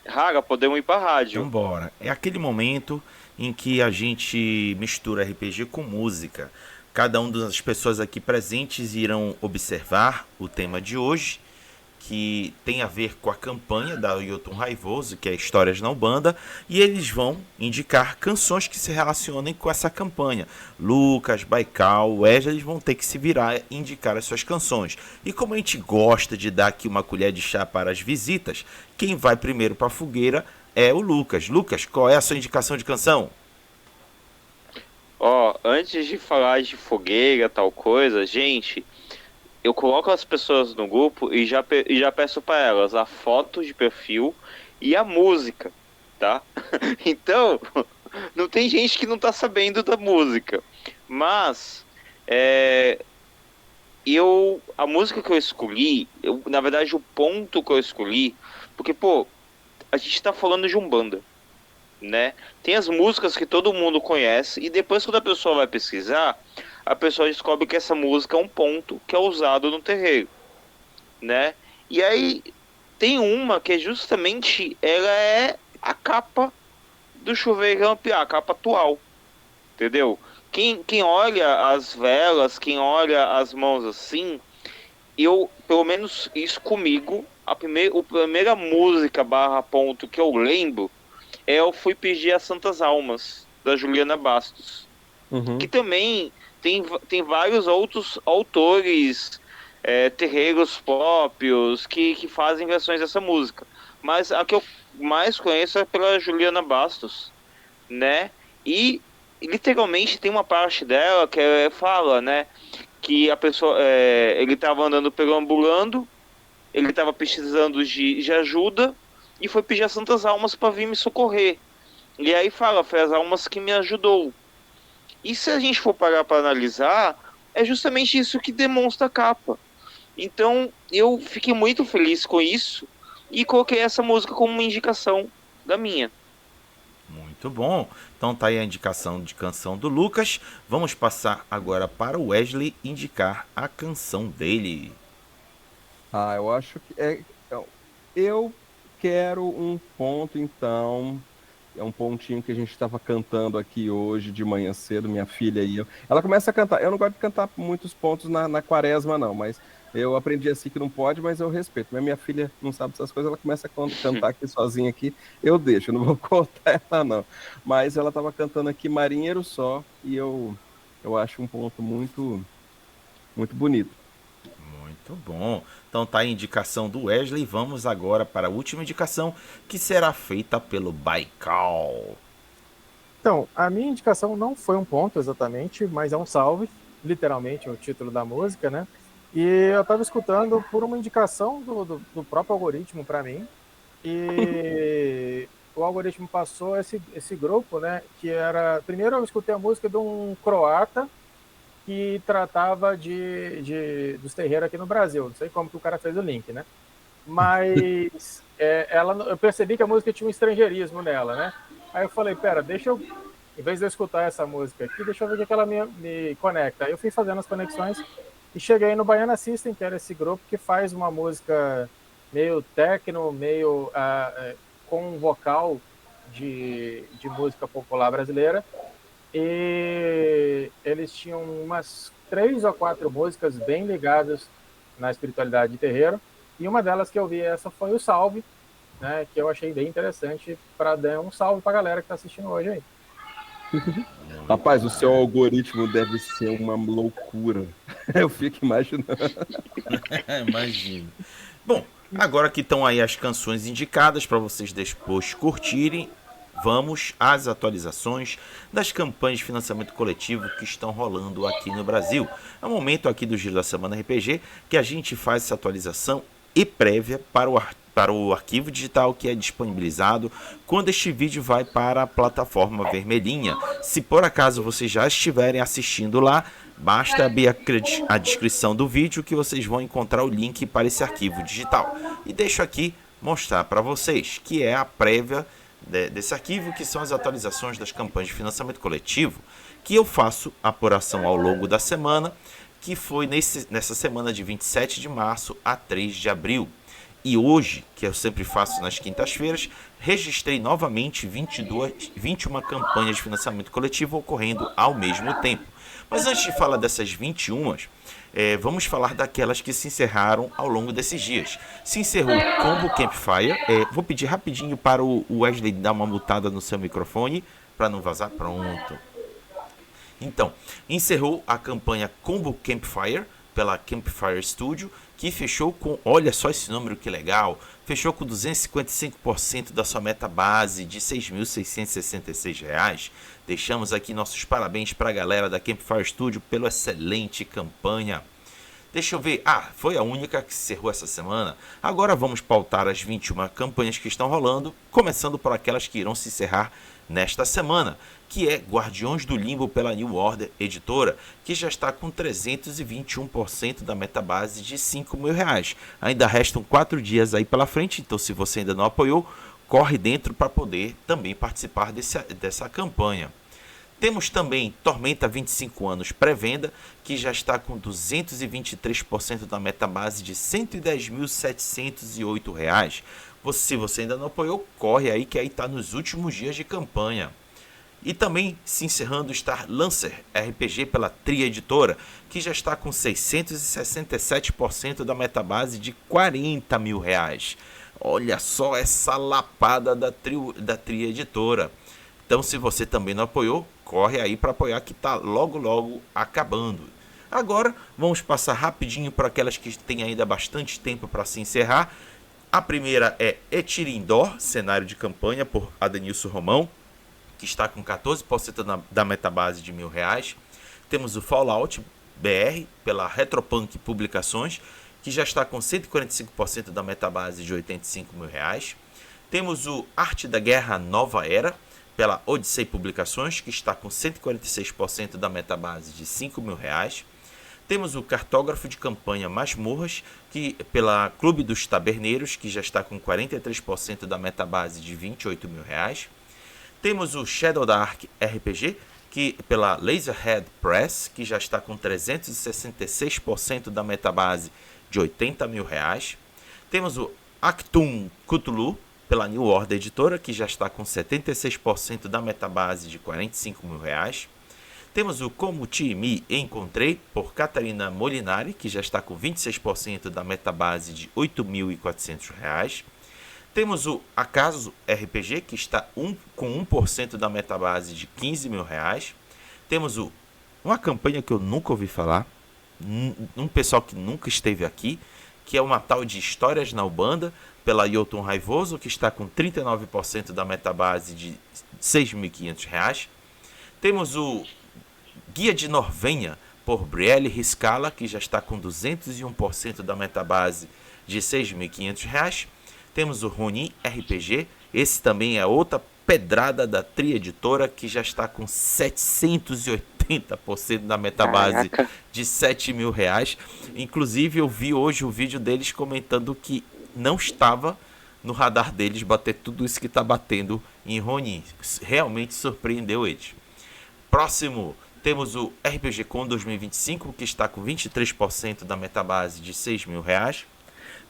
Raga, podemos ir pra rádio. Então bora. É aquele momento em que a gente mistura RPG com música. Cada uma das pessoas aqui presentes irão observar o tema de hoje, que tem a ver com a campanha da Yotum Raivoso, que é Histórias na Umbanda, e eles vão indicar canções que se relacionem com essa campanha. Lucas, Baikal, Wesley, eles vão ter que se virar e indicar as suas canções. E como a gente gosta de dar aqui uma colher de chá para as visitas, quem vai primeiro para a fogueira é o Lucas. Lucas, qual é a sua indicação de canção? Ó, antes de falar de fogueira, tal coisa, gente, eu coloco as pessoas no grupo e já peço para elas a foto de perfil e a música, tá? Então, não tem gente que não tá sabendo da música. Mas, a música que eu escolhi, na verdade o ponto que eu escolhi, porque, pô, a gente tá falando de Umbanda, né? Tem as músicas que todo mundo conhece e depois quando a pessoa vai pesquisar, a pessoa descobre que essa música é um ponto que é usado no terreiro, né? E aí tem uma que é justamente, ela é a capa do Chuveirão Ampliar, a capa atual, entendeu? Quem olha as velas, quem olha as mãos assim, eu, pelo menos isso comigo, a primeira música barra ponto que eu lembro é Eu Fui Pedir as Santas Almas, da Juliana Bastos. Uhum. Que também tem vários outros autores, terreiros próprios, que fazem versões dessa música. Mas a que eu mais conheço é pela Juliana Bastos, né? E literalmente tem uma parte dela que fala, né? Que a pessoa, ele estava andando perambulando, ele estava precisando de ajuda e foi pedir as santas almas para vir me socorrer. E aí fala, foi as almas que me ajudou. E se a gente for parar para analisar, é justamente isso que demonstra a capa. Então eu fiquei muito feliz com isso e coloquei essa música como uma indicação da minha. Muito bom. Então tá aí a indicação de canção do Lucas. Vamos passar agora para o Wesley indicar a canção dele. Eu acho que eu quero um ponto, então. É um pontinho que a gente estava cantando aqui hoje de manhã cedo, minha filha e eu. Ela começa a cantar. Eu não gosto de cantar muitos pontos na quaresma, não, mas eu aprendi assim que não pode, mas eu respeito. Mas minha filha não sabe essas coisas, ela começa a cantar aqui sozinha aqui. Eu deixo, eu não vou cortar ela, não. Mas ela estava cantando aqui Marinheiro Só, e eu acho um ponto muito, muito bonito. Muito bom. Então tá a indicação do Wesley. Vamos agora para a última indicação, que será feita pelo Baikal. Então, a minha indicação não foi um ponto exatamente, mas é um salve, literalmente, o título da música, né? E eu estava escutando por uma indicação do próprio algoritmo para mim, e o algoritmo passou esse grupo, né? Que era. Primeiro eu escutei a música de um croata que tratava dos terreiros aqui no Brasil. Não sei como que o cara fez o link, né? Mas eu percebi que a música tinha um estrangeirismo nela, né? Aí eu falei, pera, em vez de eu escutar essa música aqui, deixa eu ver o que ela me conecta. Aí eu fui fazendo as conexões e cheguei no Baiana System, que era esse grupo que faz uma música meio techno, meio com um vocal de música popular brasileira. E eles tinham umas 3 ou 4 músicas bem ligadas na espiritualidade de terreiro. E uma delas que eu vi, essa foi o Salve, né, que eu achei bem interessante para dar um salve para a galera que está assistindo hoje aí. Rapaz, o seu algoritmo deve ser uma loucura. Eu fico imaginando. Imagino. Bom, agora que estão aí as canções indicadas para vocês depois curtirem, vamos às atualizações das campanhas de financiamento coletivo que estão rolando aqui no Brasil. É o momento aqui do Giro da Semana RPG que a gente faz essa atualização e prévia para o arquivo digital que é disponibilizado quando este vídeo vai para a plataforma vermelhinha. Se por acaso vocês já estiverem assistindo lá, basta abrir a descrição do vídeo que vocês vão encontrar o link para esse arquivo digital. E deixo aqui mostrar para vocês que é a prévia desse arquivo, que são as atualizações das campanhas de financiamento coletivo, que eu faço apuração ao longo da semana, que foi nessa semana de 27 de março a 3 de abril. E hoje, que eu sempre faço nas quintas-feiras, registrei novamente 21 campanhas de financiamento coletivo ocorrendo ao mesmo tempo. Mas antes de falar dessas 21, vamos falar daquelas que se encerraram ao longo desses dias. Se encerrou o Combo Campfire. Vou pedir rapidinho para o Wesley dar uma mutada no seu microfone, para não vazar. Pronto. Então, encerrou a campanha Combo Campfire pela Campfire Studio, que fechou com, olha só esse número que legal, fechou com 255% da sua meta base de R$ 6.666. Deixamos aqui nossos parabéns para a galera da Campfire Studio pela excelente campanha. Deixa eu ver, foi a única que encerrou essa semana. Agora vamos pautar as 21 campanhas que estão rolando, começando por aquelas que irão se encerrar nesta semana, que é Guardiões do Limbo pela New Order Editora, que já está com 321% da meta base de R$ 5.000. Ainda restam 4 dias aí pela frente, então se você ainda não apoiou, corre dentro para poder também participar dessa campanha. Temos também Tormenta 25 anos pré-venda, que já está com 223% da metabase de R$ 110.708. Se você ainda não apoiou, corre aí que aí está nos últimos dias de campanha. E também se encerrando está Lancer RPG pela Tria Editora, que já está com 667% da metabase de R$ 40 mil. Olha só essa lapada da Tria Editora. Então, se você também não apoiou, corre aí para apoiar que está logo acabando. Agora, vamos passar rapidinho para aquelas que têm ainda bastante tempo para se encerrar. A primeira é Etirindor, cenário de campanha por Adenilson Romão, que está com 14% da metabase de R$ 1.000. Temos o Fallout BR pela Retropunk Publicações, que já está com 145% da metabase de R$ 85 mil. Temos o Arte da Guerra Nova Era pela Odyssey Publicações, que está com 146% da metabase de R$ 5 mil. Temos o Cartógrafo de Campanha Masmorras, que pela Clube dos Taberneiros, que já está com 43% da metabase de R$ 28 mil. Temos o Shadow Dark RPG, que pela Laserhead Press, que já está com 366% da metabase de R$ 80 mil. Temos o Actum Cthulhu, pela New Order Editora, que já está com 76% da metabase de R$ 45 mil. Temos o Como Te Me Encontrei, por Catarina Molinari, que já está com 26% da metabase de R$ 8.400. Temos o Acaso RPG, que está com 1% da metabase de R$ 15 mil. Temos uma campanha que eu nunca ouvi falar, um pessoal que nunca esteve aqui, que é uma tal de Histórias na Ubanda, pela Jotun Raivoso, que está com 39% da metabase de R$ 6.500. Temos o Guia de Norvenha, por Brielle Riscala, que já está com 201% da metabase de R$ 6.500. Temos o Ronin RPG, esse também é outra pedrada da Tria Editora, que já está com 780% da metabase de R$ 7 mil. Inclusive, eu vi hoje o vídeo deles comentando que não estava no radar deles bater tudo isso que está batendo em Ronin. Realmente surpreendeu eles. Próximo, temos o RPG Con 2025, que está com 23% da metabase de R$ 6 mil.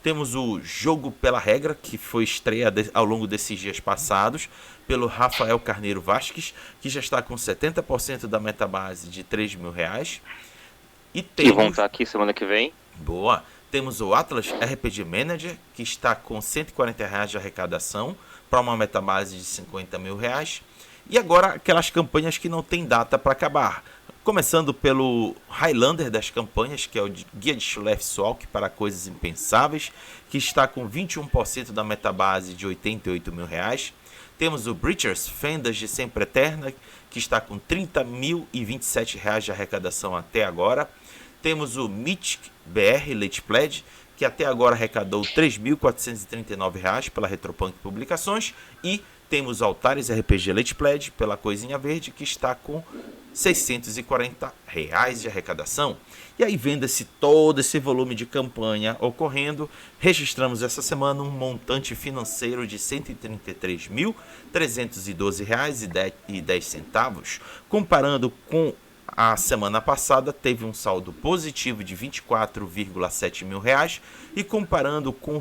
Temos o Jogo pela Regra, que foi estreia ao longo desses dias passados, pelo Rafael Carneiro Vasques, que já está com 70% da metabase de R$ 3 mil. E vão estar aqui semana que vem. Boa! Temos o Atlas RPG Manager, que está com R$ 140 de arrecadação, para uma metabase de R$ 50 mil. E agora aquelas campanhas que não tem data para acabar. Começando pelo Highlander das campanhas, que é o Guia de Schlefswalk para Coisas Impensáveis, que está com 21% da metabase de R$ 88 mil. Temos o Breachers, Fendas de Sempre Eterna, que está com R$ 30.027 de arrecadação até agora. Temos o Mythic BR Late Pledge, que até agora arrecadou R$ 3.439 pela Retropunk Publicações. E temos Altares RPG Late Pledge pela Coisinha Verde, que está com R$ 640 de arrecadação. E aí, vendo todo esse volume de campanha ocorrendo, registramos essa semana um montante financeiro de R$ 133.312,10. Comparando com a semana passada, teve um saldo positivo de R$ 24,7 mil. E comparando com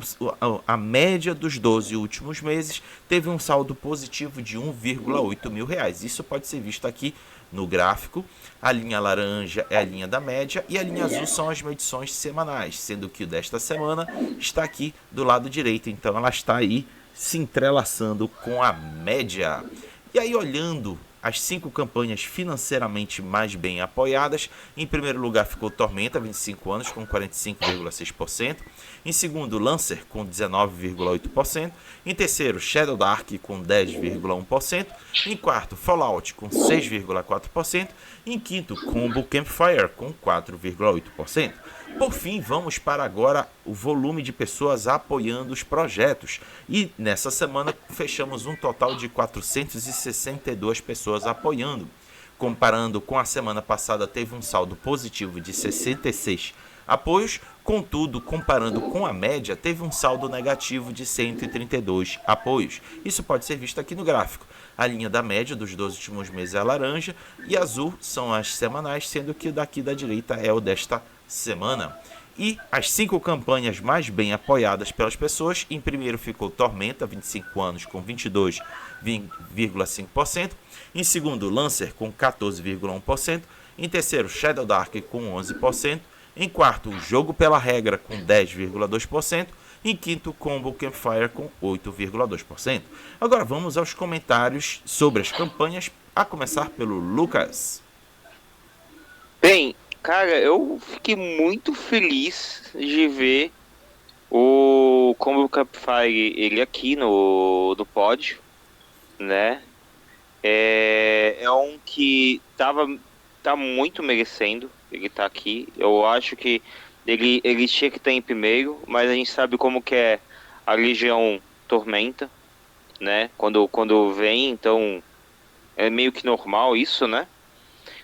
a média dos 12 últimos meses, teve um saldo positivo de R$ 1,8 mil. Isso pode ser visto aqui no gráfico. A linha laranja é a linha da média e a linha azul são as medições semanais, sendo que o desta semana está aqui do lado direito, então ela está aí se entrelaçando com a média. E aí, olhando as 5 campanhas financeiramente mais bem apoiadas, em primeiro lugar ficou Tormenta, 25 anos, com 45,6%. Em segundo, Lancer, com 19,8%. Em terceiro, Shadow Dark, com 10,1%. Em quarto, Fallout, com 6,4%. Em quinto, Combo Campfire, com 4,8%. Por fim, vamos para agora o volume de pessoas apoiando os projetos. E nessa semana fechamos um total de 462 pessoas apoiando. Comparando com a semana passada, teve um saldo positivo de 66 apoios, contudo, comparando com a média, teve um saldo negativo de 132 apoios. Isso pode ser visto aqui no gráfico. A linha da média dos 12 últimos meses é laranja e azul são as semanais, sendo que o daqui da direita é o desta semana. E as 5 campanhas mais bem apoiadas pelas pessoas, em primeiro ficou Tormenta, 25 anos, com 22,5%. Em segundo, Lancer, com 14,1%. Em terceiro, Shadow Dark, com 11%. Em quarto, o Jogo pela Regra, com 10,2%. Em quinto, Combo Campfire, com 8,2%. Agora vamos aos comentários sobre as campanhas, a começar pelo Lucas. Bem, cara, eu fiquei muito feliz de ver o Combo Campfire ele aqui no pódio, né? É um que tá muito merecendo ele tá aqui. Eu acho que ele tinha que estar em primeiro, mas a gente sabe como que é a Legião Tormenta, né? Quando vem, então é meio que normal isso, né?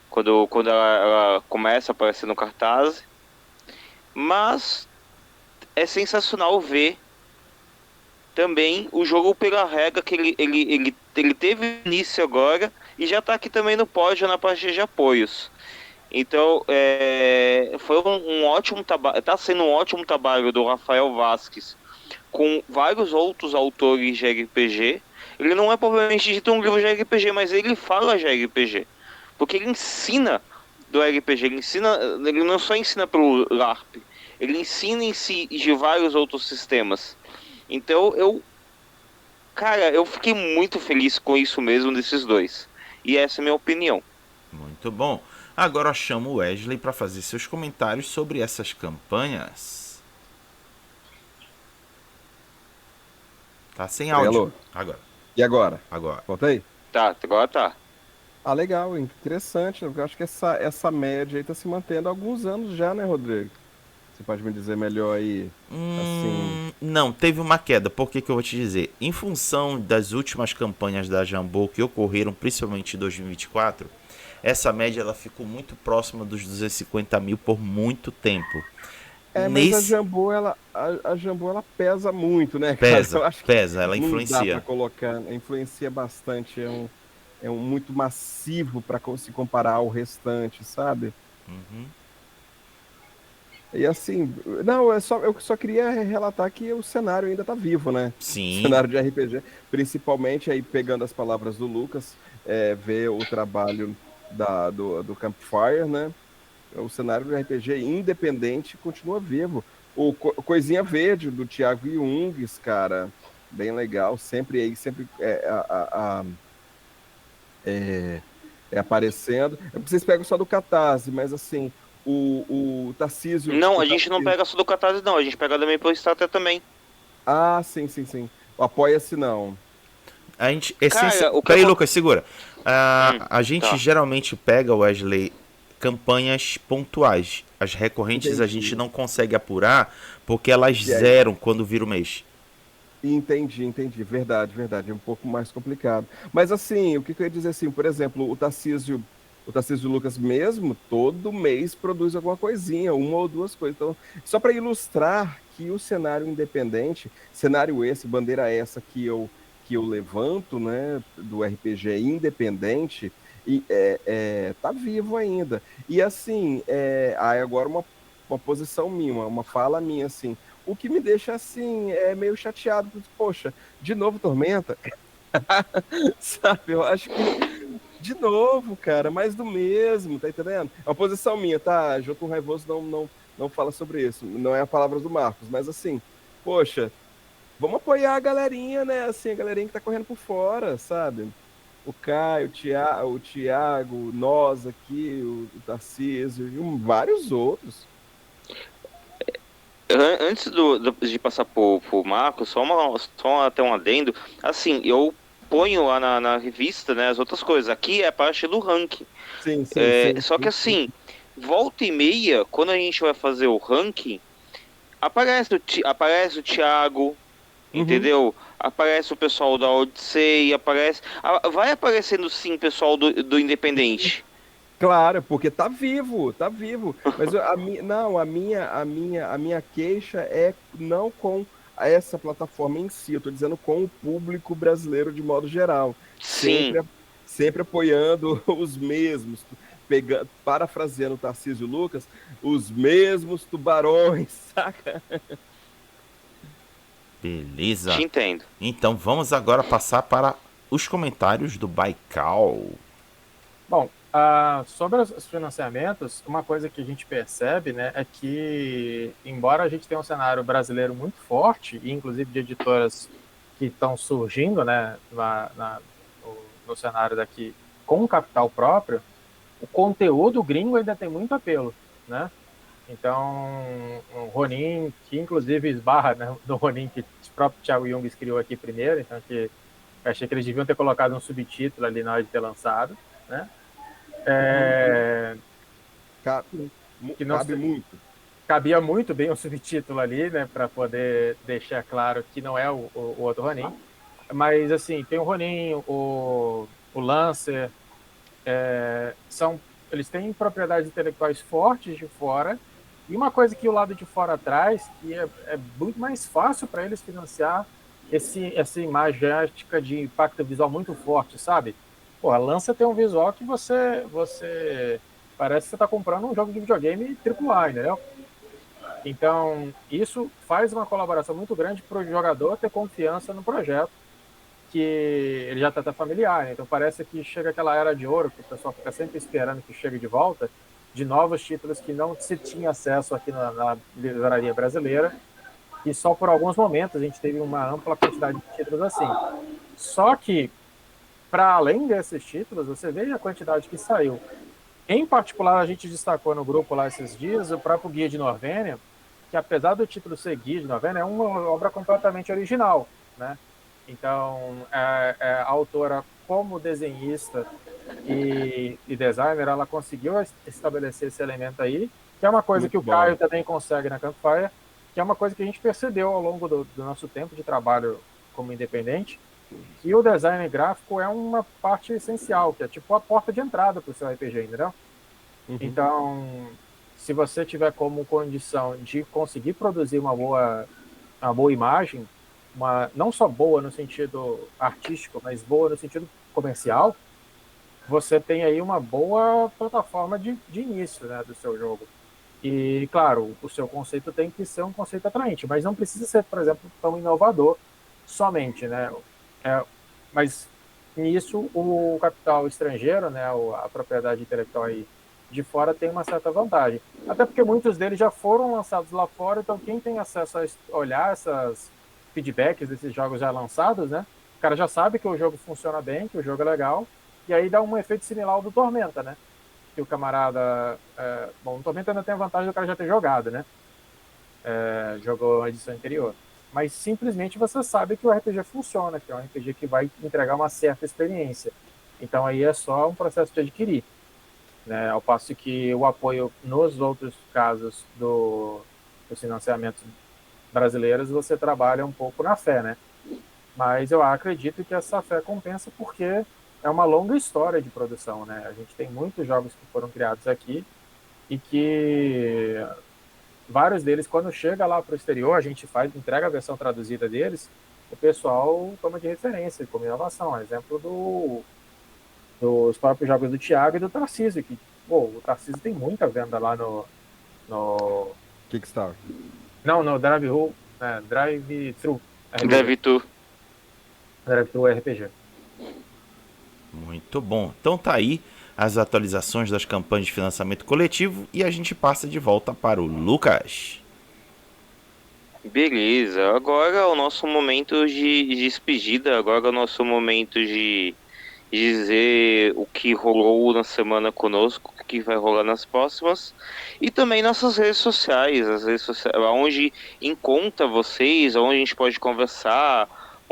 Quando ela começa a aparecer no cartaz. Mas é sensacional ver também o Jogo pela Regra, que ele teve início agora e já tá aqui também no pódio na parte de apoios. Então, foi um ótimo trabalho, tá sendo um ótimo trabalho do Rafael Vasques com vários outros autores de RPG. Ele não é provavelmente de um livro de RPG, mas ele fala de RPG. Porque ele ensina do RPG, ele não só ensina pelo LARP, ele ensina em si de vários outros sistemas. Então, eu fiquei muito feliz com isso mesmo desses dois. E essa é a minha opinião. Muito bom. Agora eu chamo o Wesley para fazer seus comentários sobre essas campanhas. Tá sem áudio. Alô. Agora. E agora? Agora. Voltei? Tá, agora tá. Ah, legal, interessante. Eu acho que essa média aí tá se mantendo há alguns anos já, né, Rodrigo? Você pode me dizer melhor aí? Assim... Não, teve uma queda. Por que eu vou te dizer? Em função das últimas campanhas da Jambô que ocorreram principalmente em 2024, essa média ela ficou muito próxima dos 250 mil por muito tempo. Mas a Jambô ela pesa muito, né, cara? Pesa, eu acho que pesa, ela não influencia. Dá pra colocar, influencia bastante, é um muito massivo para se comparar ao restante, sabe? Uhum. E assim, não, eu só queria relatar que o cenário ainda tá vivo, né? Sim. O cenário de RPG, principalmente aí pegando as palavras do Lucas, ver o trabalho do Campfire, né? O cenário do RPG independente continua vivo. O Coisinha Verde, do Thiago Jungs, cara, bem legal, sempre aparecendo. Vocês pegam só do Catarse, mas assim, o Tarcísio... Não, a gente não pega só do Catarse, não. A gente pega também pelo Starter também. Ah, sim. O Apoia-se não. A gente... Peraí, Lucas, segura. A gente geralmente pega, Wesley, campanhas pontuais. As recorrentes a gente não consegue apurar porque elas zeram quando vira o mês. Entendi. Verdade. É um pouco mais complicado. Mas assim, o que eu ia dizer assim, por exemplo, o Tarcísio Lucas mesmo, todo mês produz alguma coisinha, uma ou duas coisas. Então, só para ilustrar que o cenário independente, cenário esse, bandeira essa que eu levanto, né, do RPG independente, e tá vivo ainda. E assim, agora uma posição minha, uma fala minha, assim, o que me deixa assim, meio chateado, porque, poxa, de novo Tormenta, sabe, eu acho que de novo, cara, mais do mesmo, tá entendendo? É uma posição minha, tá? Jotun Raivoso não fala sobre isso, não é a palavra do Marcos, mas assim, poxa, vamos apoiar a galerinha, né? Assim, a galerinha que tá correndo por fora, sabe? O Caio, o Thiago, nós aqui, o Tarcísio e vários outros. Antes de passar pro Marcos, só até um adendo. Assim, eu ponho lá na revista, né, as outras coisas. Aqui é a parte do ranking. Sim. Só que assim, volta e meia, quando a gente vai fazer o ranking, aparece o Thiago, entendeu? Aparece o pessoal da Odyssey, vai aparecendo sim pessoal do Independente. Claro, porque tá vivo, tá vivo. Mas não, a minha queixa é não com essa plataforma em si, eu tô dizendo com o público brasileiro de modo geral. Sim, Sempre apoiando os mesmos, parafraseando o Tarcísio Lucas, os mesmos tubarões, saca? te Beleza. entendo. Então vamos agora passar para os comentários do Baikal. Bom, sobre os financiamentos, uma coisa que a gente percebe, né, é que, embora a gente tenha um cenário brasileiro muito forte, e inclusive de editoras que estão surgindo, né, no cenário daqui com capital próprio, o conteúdo gringo ainda tem muito apelo, né? Então, o Ronin, que inclusive esbarra, né, no Ronin que o próprio Thiago Jung criou aqui primeiro, então que eu achei que eles deviam ter colocado um subtítulo ali na hora de ter lançado, né? Cabe, Que não cabe muito. cabia muito bem o subtítulo ali, né, para poder deixar claro que não é o outro Ronin. Mas, assim, tem o Ronin, o Lancer, eles têm propriedades intelectuais fortes de fora, e uma coisa que o lado de fora traz, que é muito mais fácil para eles financiar essa imagética de impacto visual muito forte, sabe? Pô, a Lança tem um visual que você parece que você está comprando um jogo de videogame AAA, entendeu? Então, isso faz uma colaboração muito grande para o jogador ter confiança no projeto, que ele já está familiar, né? Então parece que chega aquela era de ouro, que o pessoal fica sempre esperando que chegue de volta, de novos títulos que não se tinha acesso aqui na livraria brasileira, e só por alguns momentos a gente teve uma ampla quantidade de títulos assim. Só que, para além desses títulos, você veja a quantidade que saiu. Em particular, a gente destacou no grupo lá esses dias o próprio Guia de Norvênia, que apesar do título ser Guia de Norvênia, é uma obra completamente original, né? Então, a autora, como desenhista e designer, ela conseguiu estabelecer esse elemento aí, que é uma coisa que Muito o bom. Caio também consegue na Campfire, que é uma coisa que a gente percebeu ao longo do nosso tempo de trabalho como independente, que o design gráfico é uma parte essencial, que é tipo a porta de entrada para o seu RPG, entendeu? Uhum. Então, se você tiver como condição de conseguir produzir uma boa imagem, não só boa no sentido artístico, mas boa no sentido comercial, você tem aí uma boa plataforma de início, né, do seu jogo. E, claro, o seu conceito tem que ser um conceito atraente, mas não precisa ser, por exemplo, tão inovador somente, né? Mas nisso o capital estrangeiro, né, a propriedade intelectual aí de fora tem uma certa vantagem. Até porque muitos deles já foram lançados lá fora, então quem tem acesso a olhar essas feedbacks desses jogos já lançados, né? O cara já sabe que o jogo funciona bem, que o jogo é legal, e aí dá um efeito similar ao do Tormenta, né? Que o camarada. Bom, o Tormenta ainda tem a vantagem do cara já ter jogado, né? Jogou a edição anterior. Mas simplesmente você sabe que o RPG funciona, que é um RPG que vai entregar uma certa experiência. Então aí é só um processo de adquirir. Né? Ao passo que o apoio nos outros casos dos financiamentos brasileiros, você trabalha um pouco na fé, né? Mas eu acredito que essa fé compensa porque é uma longa história de produção, né? A gente tem muitos jogos que foram criados aqui e que vários deles, quando chega lá para o exterior, a gente entrega a versão traduzida deles, o pessoal toma de referência como inovação. Exemplo dos próprios jogos do Thiago e do Tarcísio, que o Tarcísio tem muita venda lá no Kickstarter. não, no Drive-Thru, Drive-Thru Deve tu. Drive-Thru RPG. Muito bom. Então tá aí as atualizações das campanhas de financiamento coletivo e a gente passa de volta para o Lucas. Beleza, agora é o nosso momento de despedida, agora é o nosso momento de dizer o que rolou na semana conosco, o que vai rolar nas próximas, e também nossas redes sociais, as redes sociais, onde encontra vocês, onde a gente pode conversar,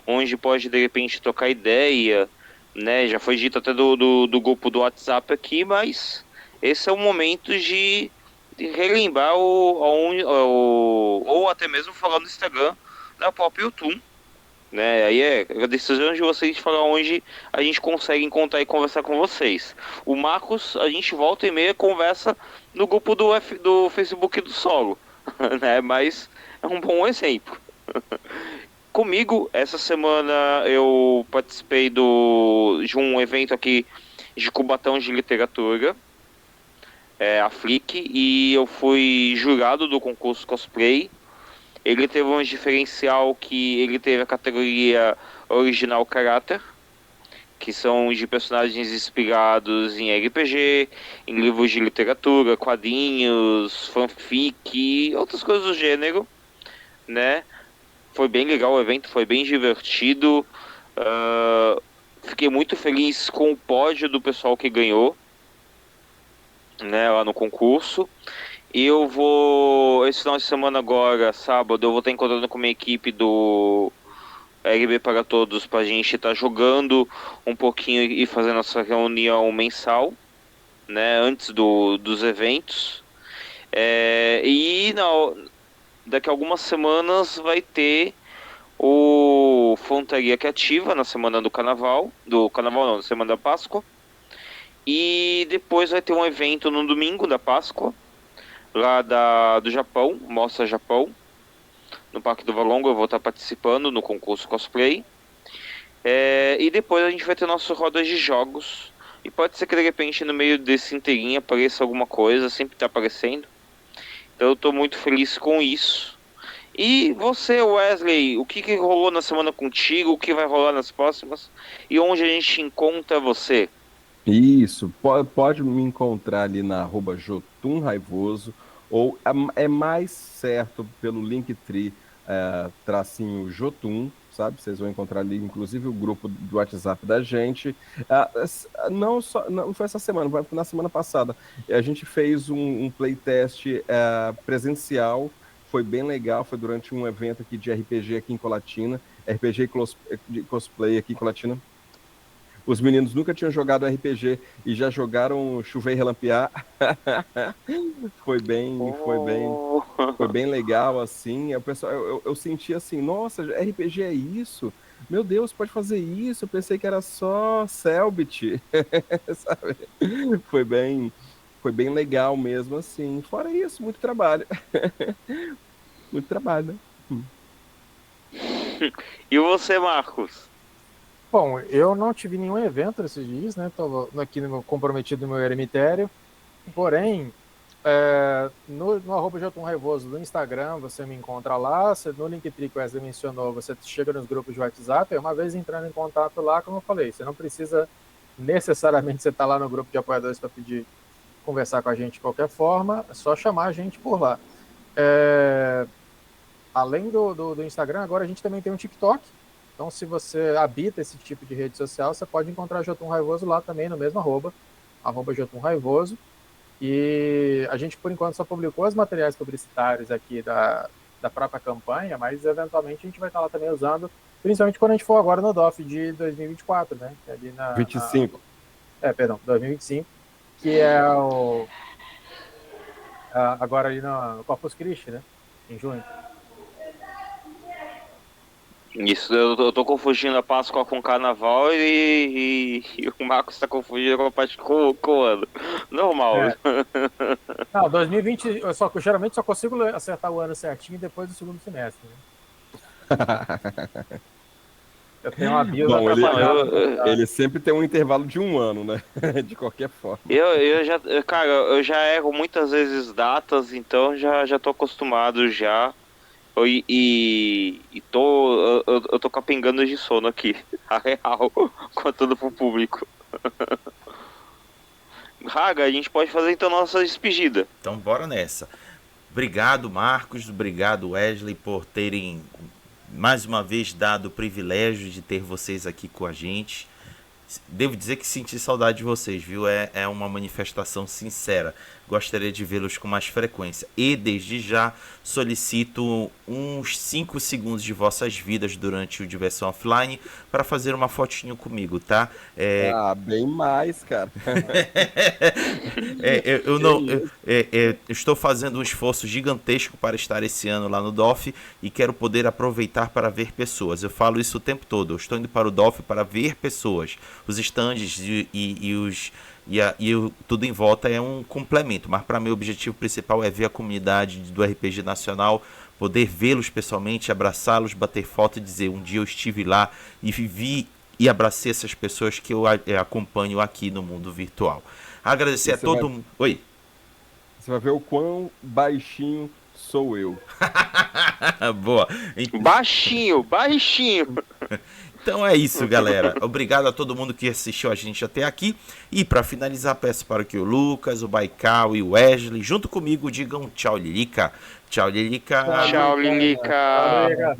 onde pode de repente trocar ideia, né? Já foi dito até do grupo do WhatsApp aqui, mas esse é o momento de relembrar ou até mesmo falar no Instagram da própria YouTube, né? Aí é a decisão de vocês de falar onde a gente consegue encontrar e conversar com vocês. O Marcos, a gente volta e meia conversa no grupo do Facebook do Solo, né? Mas é um bom exemplo. Comigo, essa semana eu participei de um evento aqui de Cubatão de Literatura, a Flick, e eu fui jurado do concurso cosplay. Ele teve um diferencial que ele teve a categoria Original Caráter, que são de personagens inspirados em RPG, em livros de literatura, quadrinhos, fanfic e outras coisas do gênero, né? Foi bem legal o evento, foi bem divertido. Fiquei muito feliz com o pódio do pessoal que ganhou, né, lá no concurso. Eu vou, esse final de semana agora, sábado, eu vou estar encontrando com a minha equipe do RB para Todos pra gente estar jogando um pouquinho e fazendo nossa reunião mensal, né, antes dos eventos. Daqui a algumas semanas vai ter o Fontaria Criativa na semana do Carnaval não, na semana da Páscoa. E depois vai ter um evento no domingo da Páscoa, lá do Japão, Mostra Japão, no Parque do Valongo. Eu vou estar participando no concurso cosplay. E depois a gente vai ter nossas rodas de jogos. E pode ser que de repente no meio desse inteirinho apareça alguma coisa, sempre está aparecendo. Então eu estou muito feliz com isso. E você, Wesley, o que rolou na semana contigo, o que vai rolar nas próximas e onde a gente encontra você? Isso, pode me encontrar ali na @jotunraivoso, ou é mais certo pelo Linktree, tracinho Jotun, sabe? Vocês vão encontrar ali, inclusive, o grupo do WhatsApp da gente. Não foi essa semana, foi na semana passada. A gente fez um playtest presencial, foi bem legal, foi durante um evento aqui de RPG aqui em Colatina, RPG de cosplay aqui em Colatina. Os meninos nunca tinham jogado RPG e já jogaram Chover e Relampear. Foi bem legal, assim. O pessoal, eu senti assim, nossa, RPG é isso? Meu Deus, pode fazer isso? Eu pensei que era só Cellbit, sabe? Foi bem legal mesmo, assim. Fora isso, muito trabalho. Muito trabalho, né? E você, Marcos? Bom, eu não tive nenhum evento esses dias, né? Tô aqui comprometido no meu eremitério. Porém, no @Jotun Raivoso do Instagram, você me encontra lá. No Linktree que o Wesley mencionou, você chega nos grupos de WhatsApp. Uma vez entrando em contato lá, como eu falei, você não precisa necessariamente você estar lá no grupo de apoiadores para pedir conversar com a gente de qualquer forma, é só chamar a gente por lá. Além do Instagram, agora a gente também tem um TikTok. Então, se você habita esse tipo de rede social, você pode encontrar Jotun Raivoso lá também, no mesmo @, Jotun Raivoso. E a gente, por enquanto, só publicou os materiais publicitários aqui da própria campanha, mas eventualmente a gente vai estar lá também usando, principalmente quando a gente for agora no DOF de 2024, né? Que é ali 25. 2025, que é agora ali no Corpus Christi, né? Em junho. Isso, eu tô confundindo a Páscoa com o Carnaval e o Marcos tá confundindo com a Páscoa com o ano. Normal. Não, 2020, geralmente só consigo acertar o ano certinho depois do segundo semestre. Né? Eu tenho uma bio. Bom, ele sempre tem um intervalo de um ano, né? De qualquer forma. Eu já erro muitas vezes datas, então já tô acostumado já. Eu tô capengando de sono aqui, a real, contando pro público. Raga, a gente pode fazer então nossa despedida. Então bora nessa. Obrigado, Marcos, obrigado, Wesley, por terem mais uma vez dado o privilégio de ter vocês aqui com a gente. Devo dizer que senti saudade de vocês, viu? É uma manifestação sincera. Gostaria de vê-los com mais frequência. E, desde já, solicito uns 5 segundos de vossas vidas durante o Diversão Offline para fazer uma fotinho comigo, tá? Bem mais, cara. Eu estou fazendo um esforço gigantesco para estar esse ano lá no DOF e quero poder aproveitar para ver pessoas. Eu falo isso o tempo todo. Eu estou indo para o DOF para ver pessoas. Os estandes tudo em volta é um complemento, mas para mim o objetivo principal é ver a comunidade do RPG Nacional, poder vê-los pessoalmente, abraçá-los, bater foto e dizer: um dia eu estive lá e vi e abracei essas pessoas que eu acompanho aqui no mundo virtual. Agradecer a todo mundo. Oi. Você vai ver o quão baixinho sou eu. Boa. Baixinho. Então é isso, galera. Obrigado a todo mundo que assistiu a gente até aqui. E para finalizar, peço para que o Lucas, o Baikal e o Wesley, junto comigo, digam tchau, Lilica. Tchau, Lilica. Tchau, Lilica. Valeu, galera.